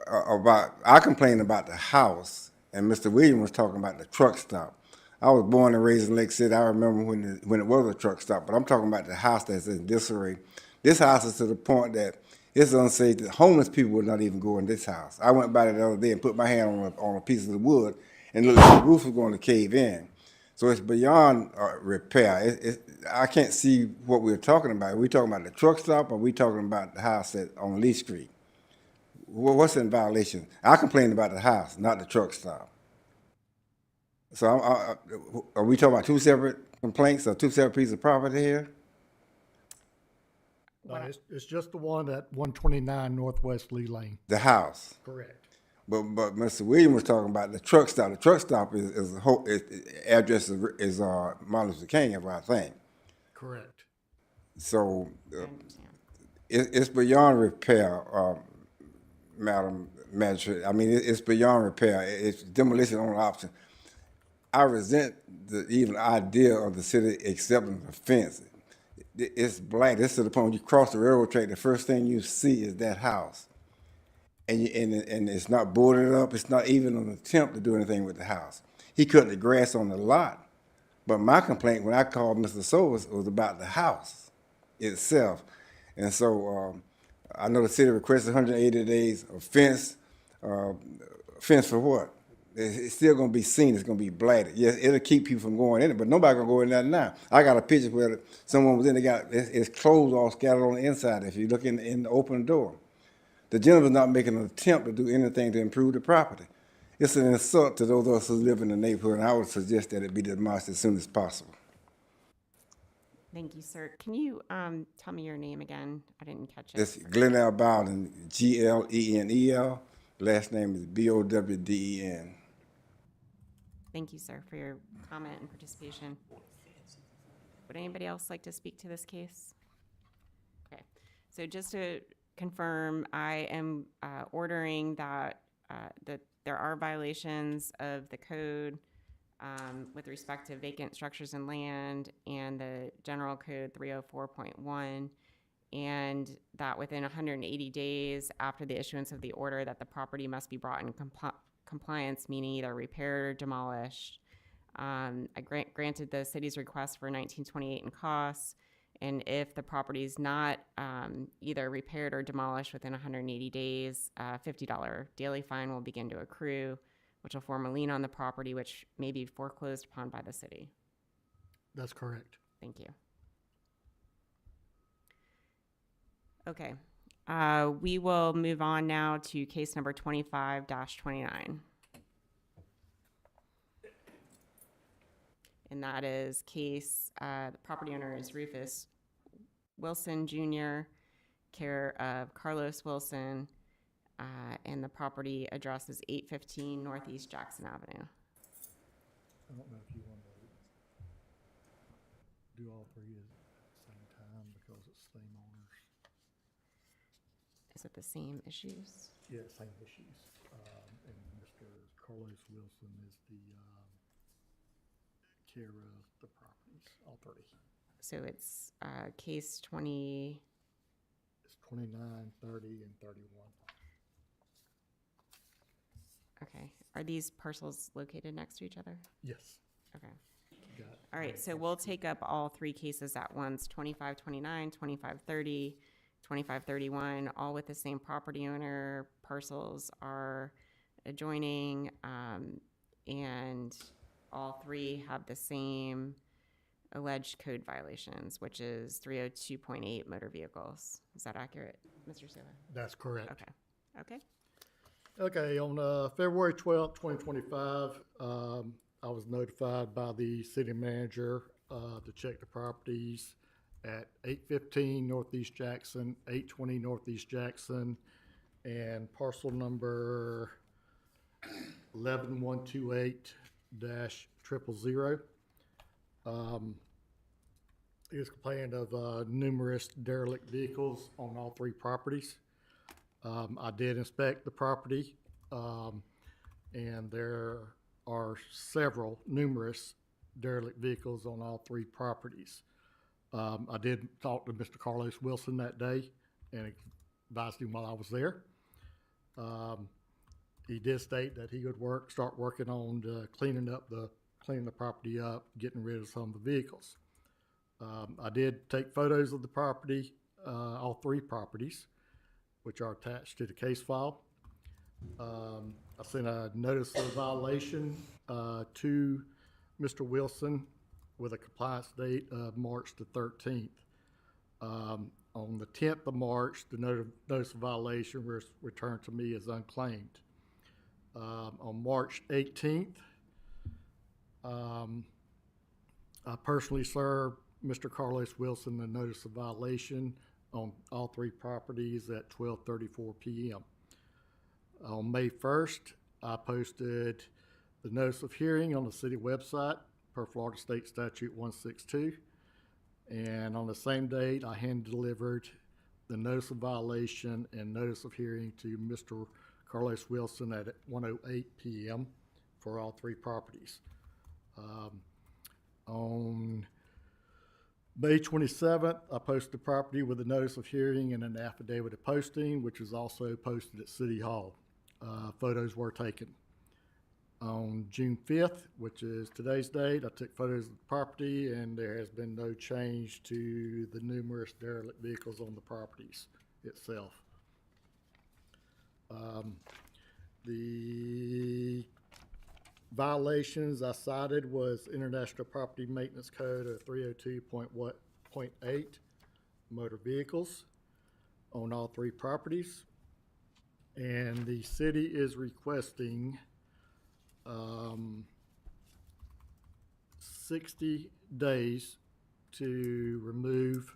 I complained about the house, and Mr. Williams was talking about the truck stop. I was born and raised in Lake City. I remember when it was a truck stop, but I'm talking about the house that's in disarray. This house is to the point that it's unsafe. The homeless people would not even go in this house. I went by it the other day and put my hand on a piece of the wood, and looked like the roof was going to cave in. So it's beyond repair. I can't see what we're talking about. Are we talking about the truck stop, or are we talking about the house on Lee Street? What's in violation? I complained about the house, not the truck stop. So are we talking about two separate complaints or two separate pieces of property here? It's just the one at 129 Northwest Lee Lane. The house. Correct. But Mr. Williams was talking about the truck stop. The truck stop is address is Martin Luther King, I think. Correct. So it's beyond repair, Madam Magistrate. I mean, it's beyond repair. It's demolition on option. I resent the even idea of the city accepting the fence. It's blank. This is the point when you cross the railroad track, the first thing you see is that house. and it's not boarded up. It's not even an attempt to do anything with the house. He cut the grass on the lot, but my complaint when I called Mr. Sovers was about the house itself. And so I know the city requested 180 days of fence. Fence for what? It's still going to be seen. It's going to be bladed. Yes, it'll keep people from going in it, but nobody going to go in there now. I got a picture where someone was in there, it's clothes all scattered on the inside if you look in the open door. The gentleman's not making an attempt to do anything to improve the property. It's an insult to those of us who live in the neighborhood, and I would suggest that it be demolished as soon as possible. Thank you, sir. Can you tell me your name again? I didn't catch it. It's Glenel Bowden, Glenel. Last name is Bowden. Thank you, sir, for your comment and participation. Would anybody else like to speak to this case? Okay, so just to confirm, I am ordering that there are violations of the code with respect to vacant structures and land and the general code 304.1, and that within 180 days after the issuance of the order that the property must be brought in compliance, meaning either repaired or demolished. I granted the city's request for $1928 in costs, and if the property is not either repaired or demolished within 180 days, a $50 daily fine will begin to accrue, which will form a lien on the property, which may be foreclosed upon by the city. That's correct. Thank you. Okay, we will move on now to case number 25-29. And that is case, the property owner is Rufus Wilson Jr., care of Carlos Wilson, and the property address is 815 Northeast Jackson Avenue. I don't know if you want to do all three at the same time because it's same owners. Is it the same issues? Yeah, same issues. And Mr. Carlos Wilson is the care of the properties, all three. So it's case 20. It's 29, 30, and 31. Okay. Are these parcels located next to each other? Yes. Okay. Got it. All right. So we'll take up all three cases at once: 2529, 2530, 2531, all with the same property owner. Parcels are adjoining, and all three have the same alleged code violations, which is 302.8 motor vehicles. Is that accurate, Mr. Silva? That's correct. Okay. Okay. Okay, on February 12th, 2025, I was notified by the city manager to check the properties at 815 Northeast Jackson, 820 Northeast Jackson, and parcel number 11128-000. He was complaining of numerous derelict vehicles on all three properties. I did inspect the property, and there are numerous derelict vehicles on all three properties. I did talk to Mr. Carlos Wilson that day and advised him while I was there. He did state that he would start working on cleaning the property up, getting rid of some of the vehicles. I did take photos of the property, all three properties, which are attached to the case file. I sent a notice of violation to Mr. Wilson with a compliance date of March the 13th. On the 10th of March, the notice of violation was returned to me as unclaimed. On March 18th, I personally served Mr. Carlos Wilson the notice of violation on all three properties at 12:34 p.m. On May 1st, I posted the notice of hearing on the city website per Florida State Statute 162. And on the same date, I hand-delivered the notice of violation and notice of hearing to Mr. Carlos Wilson at 1:08 p.m. for all three properties. On May 27th, I posted the property with a notice of hearing and an affidavit of posting, which is also posted at City Hall. Photos were taken. On June 5th, which is today's date, I took photos of the property, and there has been no change to the numerous derelict vehicles on the properties itself. The violations I cited was International Property Maintenance Code of 302.8 motor vehicles on all three properties. And the city is requesting 60 days to remove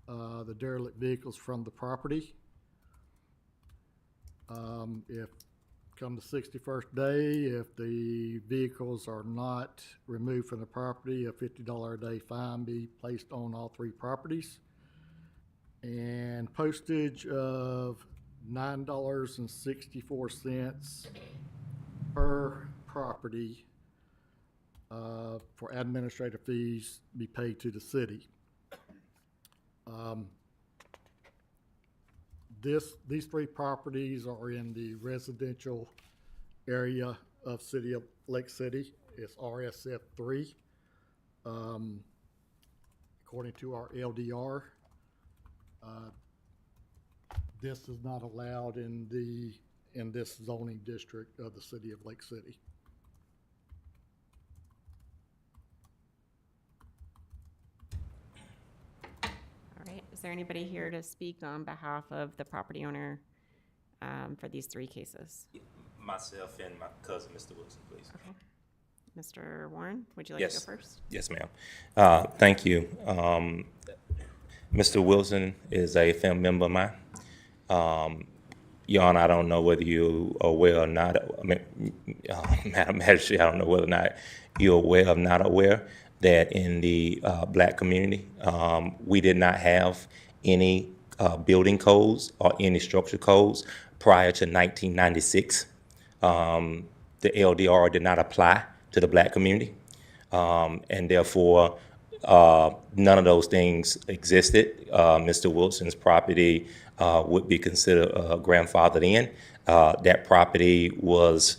the derelict vehicles from the property. If come the 61st day, if the vehicles are not removed from the property, a $50 a day fine be placed on all three properties. And postage of $9.64 per property for administrative fees be paid to the city. These three properties are in the residential area of City of Lake City. It's RSF 3. According to our LDR, this is not allowed in this zoning district of the City of Lake City. All right, is there anybody here to speak on behalf of the property owner for these three cases? Myself and my cousin, Mr. Wilson, please. Okay. Mr. Warren, would you like Yes. to go first? Yes, ma'am. Thank you. Mr. Wilson is a family member of mine. Your Honor, I don't know whether you are aware or not. I mean, Madam Magistrate, I don't know whether or not you're aware or not aware that in the black community, we did not have any building codes or any structure codes prior to 1996. The LDR did not apply to the black community, and therefore none of those things existed. Mr. Wilson's property would be considered grandfathered in. That property was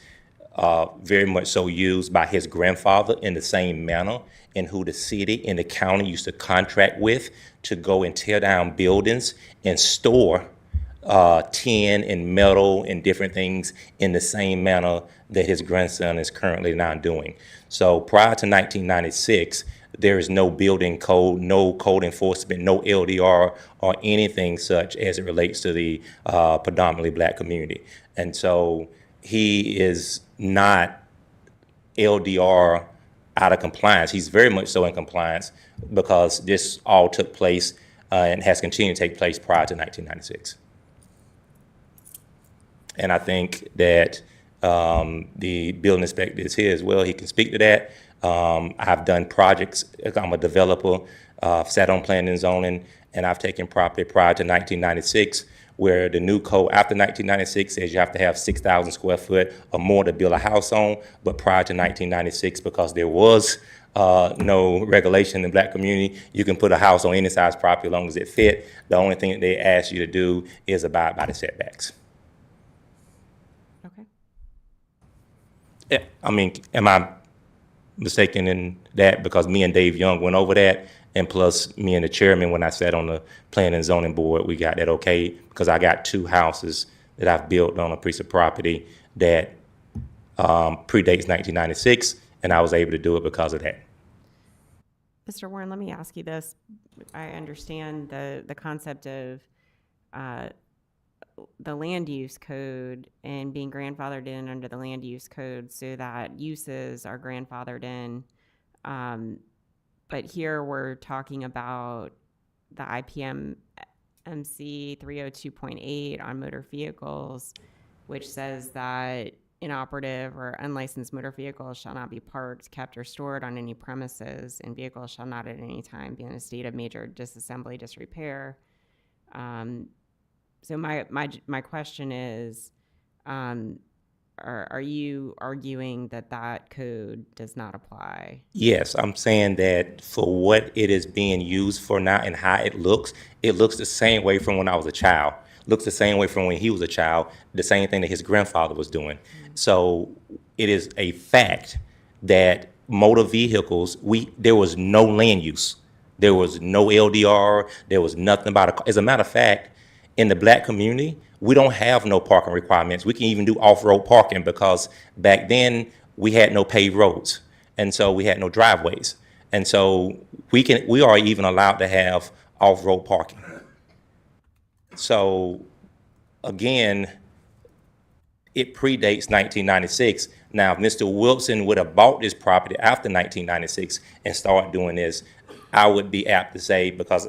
very much so used by his grandfather in the same manner in who the city and the county used to contract with to go and tear down buildings and store tin and metal and different things in the same manner that his grandson is currently now doing. So prior to 1996, there is no building code, no code enforcement, no LDR or anything such as it relates to the predominantly black community. And so he is not LDR out of compliance. He's very much so in compliance because this all took place and has continued to take place prior to 1996. And I think that the building inspector is here as well. He can speak to that. I've done projects. I'm a developer, sat on planning and zoning, and I've taken property prior to 1996 where the new code after 1996 says you have to have 6,000 square foot or more to build a house on. But prior to 1996, because there was no regulation in the black community, you can put a house on any size property as long as it fit. The only thing that they ask you to do is abide by the setbacks. Okay. Yeah, I mean, am I mistaken in that? Because me and Dave Young went over that, and plus me and the chairman, when I sat on the planning and zoning board, we got that okay, because I got two houses that I've built on a piece of property that predates 1996, and I was able to do it because of that. Mr. Warren, let me ask you this. I understand the concept of the land use code and being grandfathered in under the land use code so that uses are grandfathered in. But here we're talking about the IPM MC 302.8 on motor vehicles, which says that inoperative or unlicensed motor vehicles shall not be parked, kept, or stored on any premises, and vehicles shall not at any time be in a state of major disassembly, disrepair. So my question is, are you arguing that that code does not apply? Yes, I'm saying that for what it is being used for now and how it looks the same way from when I was a child. Looks the same way from when he was a child, the same thing that his grandfather was doing. So it is a fact that motor vehicles, there was no land use. There was no LDR, there was nothing about it. As a matter of fact, in the black community, we don't have no parking requirements. We can even do off-road parking because back then we had no paved roads. And so we had no driveways. And so we are even allowed to have off-road parking. So again, it predates 1996. Now, if Mr. Wilson would have bought this property after 1996 and started doing this, I would be apt to say, because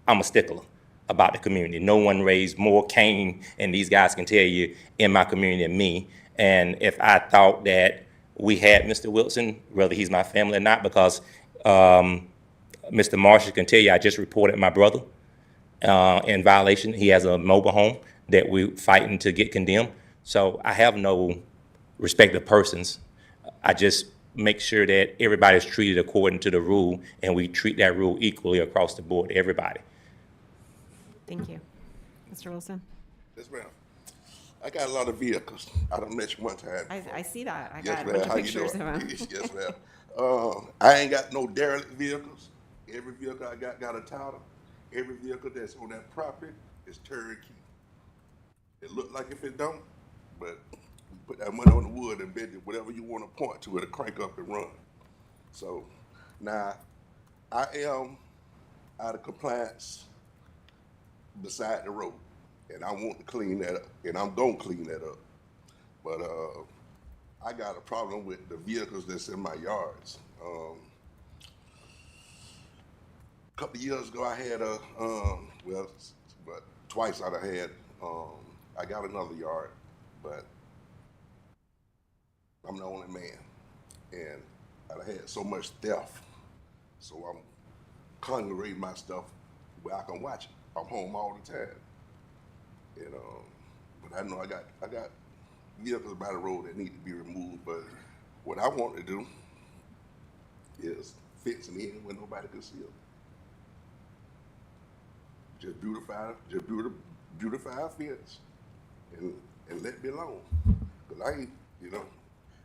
I'm a stickler about the community. No one raised more Cain, and these guys can tell you, in my community than me. And if I thought that we had Mr. Wilson, whether he's my family or not, because Mr. Marshall can tell you, I just reported my brother in violation. He has a mobile home that we're fighting to get condemned. So I have no respect of persons. I just make sure that everybody's treated according to the rule, and we treat that rule equally across the board, everybody. Thank you. Mr. Wilson? Yes, ma'am. I got a lot of vehicles. I done met you one time. I see that. I Yes, got a ma'am. bunch of How you pictures of doing? them. Yes, ma'am. I ain't got no derelict vehicles. Every vehicle I got a title. Every vehicle that's on that property is turnkey. It look like if it don't, but you put that money on the wood and bet it whatever you want to point to, it'll crank up and run. So now I am out of compliance beside the road, and I want to clean that up, and I'm gonna clean that up. But I got a problem with the vehicles that's in my yards. A couple of years ago, I had but twice I'd have had. I got another yard, but I'm the only man, and I had so much theft, so I'm congregating my stuff where I can watch it. I'm home all the time, and but I know I got vehicles by the road that need to be removed. But what I want to do is fix them in where nobody can see them. Just beautify a fence and let me alone. Cause I ain't,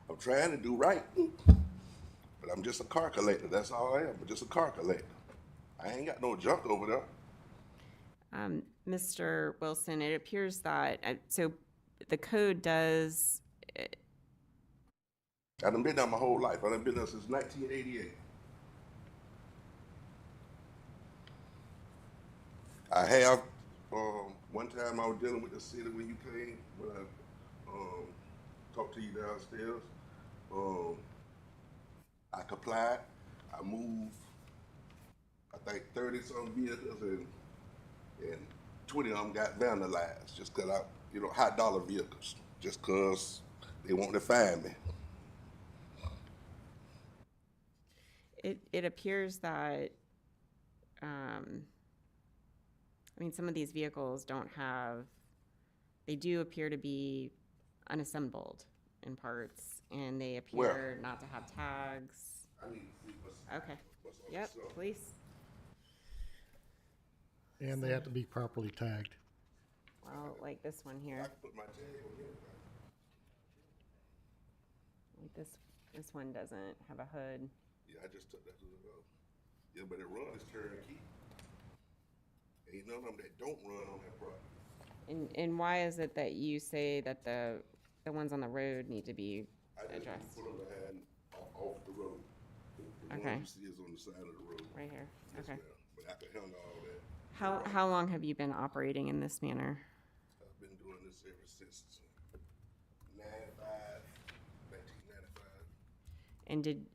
I'm trying to do right, but I'm just a car collector. That's all I am. I'm just a car collector. I ain't got no junk over there. Mr. Wilson, it appears that, so the code does, I done been there my whole life. I done been there since 1988. I have, one time I was dealing with the city when you came, when I talked to you downstairs. I complied. I moved, I think 30-some vehicles, and 20 of them got vandalized just because high dollar vehicles, just because they want to find me. it appears that, some of these vehicles they do appear to be unassembled in parts, and they appear not to have tags. I need to see Okay. what's on Yep, the side. please. And they have to be properly tagged. Well, like this one I here, can put my tag on here. like this one doesn't have a hood. Yeah, I just took that to the road. Yeah, but it runs turnkey. Ain't none of them that don't run on that property. And why is it that you say that the ones on the road need to be I just addressed? put them behind off the road. The Okay. one you see is on the side of the road. Right here, Yes, okay. ma'am. But I can handle all that. How long have you been operating in this manner? I've been doing this ever since 1995. And did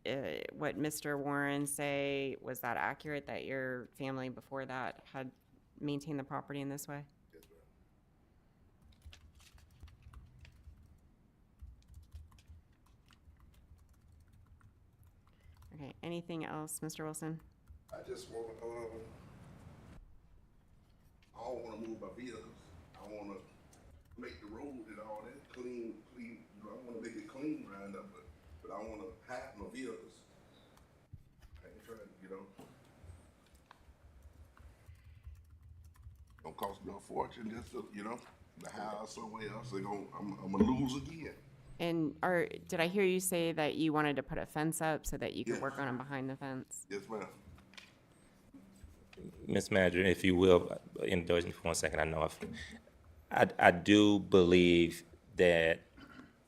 what Mr. Warren say, was that accurate, that your family before that had maintained the property in this way? Yes, ma'am. Okay, anything else, Mr. Wilson? I just want to, I don't want to move my vehicles. I want to make the road and all that clean. I want to behind that, but I wanna hide my vehicles. I ain't trying, gonna cost me a fortune just to, the house somewhere else, I'm gonna lose again. And did I hear you say that you wanted to put a fence up so that you could Yes. work on them behind the fence? Yes, ma'am. Ms. Manager, if you will, indulge me for 1 second, I do believe that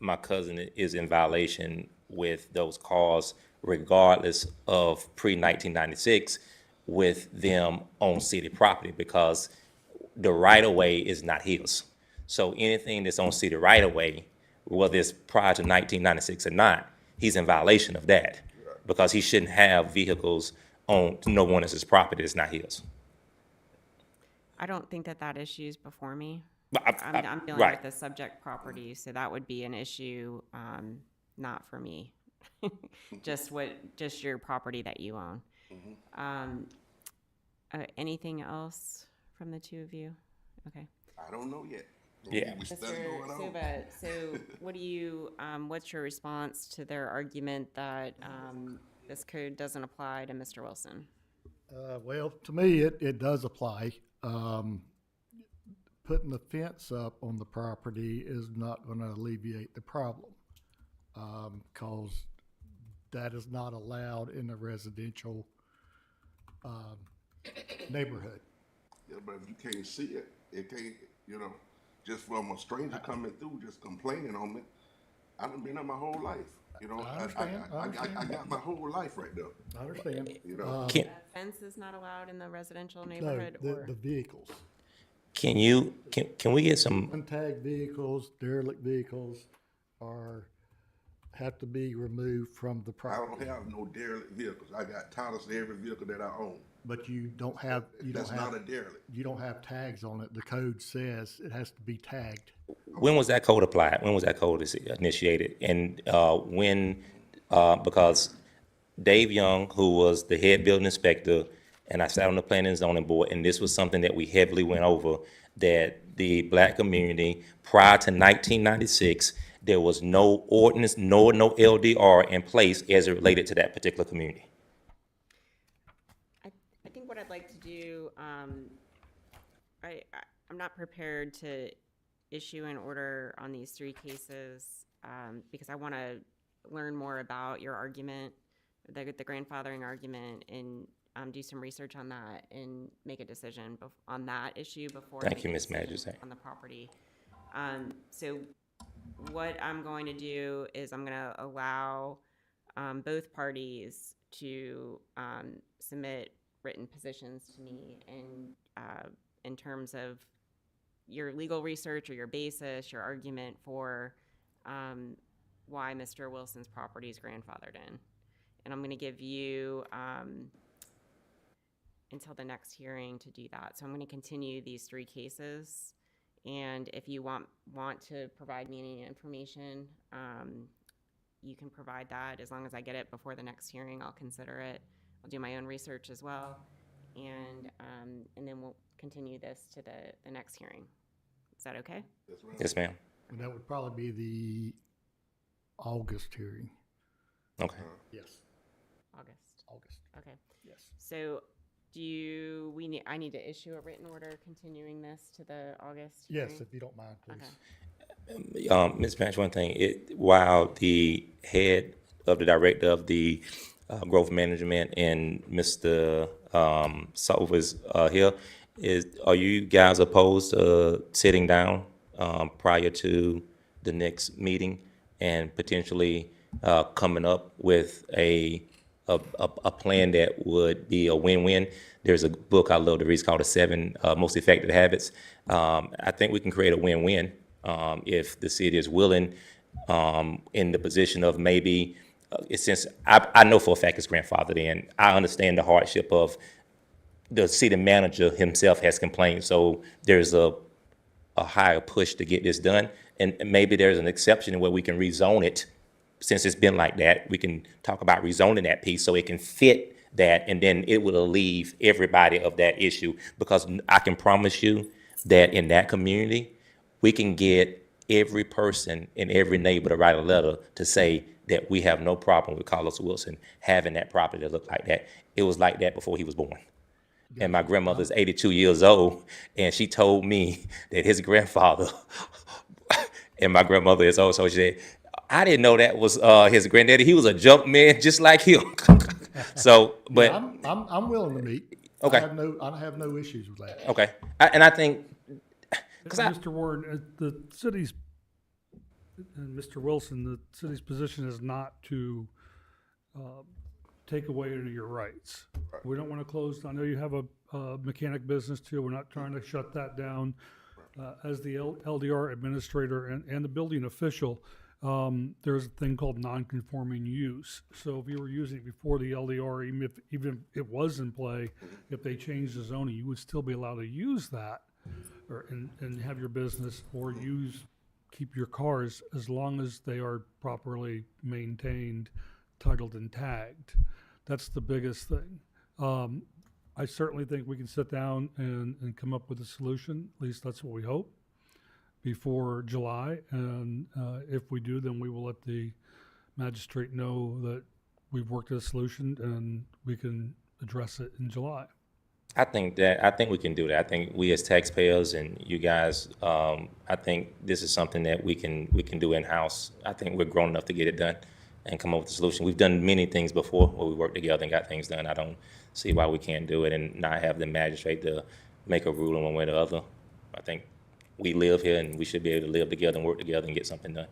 my cousin is in violation with those calls regardless of pre-1996 with them on city property because the right-of-way is not his. So anything that's on city right-of-way, whether it's prior to 1996 or not, he's in violation of that because he shouldn't have vehicles on no one else's property that's not his. I don't think that issue's before me. But I'm dealing right. with the subject property, so that would be an issue, not for me. Just your property that you own. Anything else from the two of you? Okay. I don't know yet. Yeah. We stuff Mr. going on. Suva, so what do you, what's your response to their argument that, this code doesn't apply to Mr. Wilson? Well, to me, it does apply. Putting the fence up on the property is not going to alleviate the problem, cause that is not allowed in a residential, neighborhood. Yeah, but if you can't see it, it can't, just from a stranger coming through, just complaining on me. I done been there my whole life, I got my whole life right there, I understand. Can, A fence is not allowed in the residential No, neighborhood, or? the vehicles. can we get some, Untagged vehicles, derelict vehicles have to be removed from the I property. don't have no derelict vehicles, I got titles to every vehicle that I own. But you don't have, That's not a derelict. you don't have tags on it. The code says it has to be tagged. when was that code applied? When was that code initiated? And because Dave Young, who was the head building inspector, and I sat on the planning and zoning board, and this was something that we heavily went over, that the black community, prior to 1996, there was no ordinance, no LDR in place as it related to that particular community. I think what I'd like to do, I'm not prepared to issue an order on these three cases, because I want to learn more about your argument, the grandfathering argument, and do some research on that and make a decision on that issue before. I Thank make you, a Ms. decision Magistrate. On the property. So what I'm going to do is I'm going to allow both parties to submit written positions to me in terms of your legal research or your basis, your argument for why Mr. Wilson's property is grandfathered in. And I'm going to give you until the next hearing to do that. So I'm going to continue these three cases. And if you want to provide me any information, you can provide that. As long as I get it before the next hearing, I'll consider it. I'll do my own research as well. And then we'll continue this to the next hearing. Is that okay? Yes, ma'am. And that would probably be the August hearing. Okay. Yes, August. August, Okay. yes. So I need to issue a written order continuing this to the August Yes, hearing? if you don't mind, please. Okay. Ms. Branch, one thing, while the head of the director of the growth management and Mr. Silver's here, are you guys opposed to sitting down prior to the next meeting and potentially coming up with a plan that would be a win-win? There's a book I love to read, it's called The 7 Most Effective Habits. I think we can create a win-win if the city is willing, in the position of maybe, since I know for a fact it's grandfathered in, I understand the hardship of the city manager himself has complained, so there's a higher push to get this done. And maybe there's an exception where we can rezone it. Since it's been like that, we can talk about rezoning that piece so it can fit that, and then it will alleviate everybody of that issue. Because I can promise you that in that community, we can get every person in every neighbor to write a letter to say that we have no problem with Carlos Wilson having that property that looked like that. It was like that before he was born. And my grandmother's 82 years old, and she told me that his grandfather, and my grandmother is also, she said, I didn't know that was his granddaddy. He was a jump man just like him. So, but I'm willing to meet. Okay. I have no issues with that. okay, and I think Mr. Warren, the city's, and Mr. Wilson, the city's position is not to take away any of your rights. We don't want to close, I know you have a mechanic business too, we're not trying to shut that down. As the LDR administrator and the building official, there's a thing called non-conforming use. So if you were using it before the LDR, even if it was in play, if they changed the zoning, you would still be allowed to use that and have your business or keep your cars as long as they are properly maintained, titled and tagged. That's the biggest thing. I certainly think we can sit down and come up with a solution, at least that's what we hope, before July. And if we do, then we will let the magistrate know that we've worked at a solution and we can address it in July. I think we can do that. I think we as taxpayers and you guys, I think this is something that we can do in-house. I think we're grown enough to get it done and come up with a solution. We've done many things before where we worked together and got things done. I don't see why we can't do it and not have the magistrate to make a ruling one way or the other. I think we live here and we should be able to live together and work together and get something done.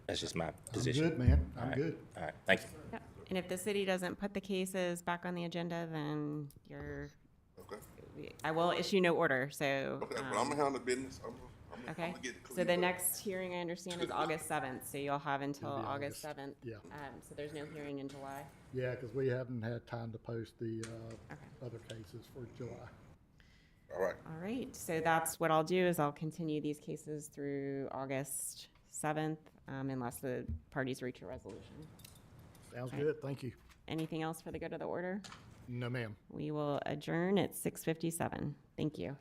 That's just my position. I'm good, man. I'm All right. good. All right, thank you. Yep. And if the city doesn't put the cases back on the agenda, then I will issue no order, so. Okay, but I'm gonna handle business. I'm Okay, gonna get it so cleaned the up. next hearing, I understand, is August 7th, so you'll have until It'll be August August, 7th. yeah. So there's no hearing in July. Yeah, because we haven't had time to post the other cases for July. All right. All right, so that's what I'll do, is I'll continue these cases through August 7th, unless the parties reach a resolution. Sounds Okay. good. Thank you. Anything else for the good of the order? No, ma'am. We will adjourn at 6:57. Thank you.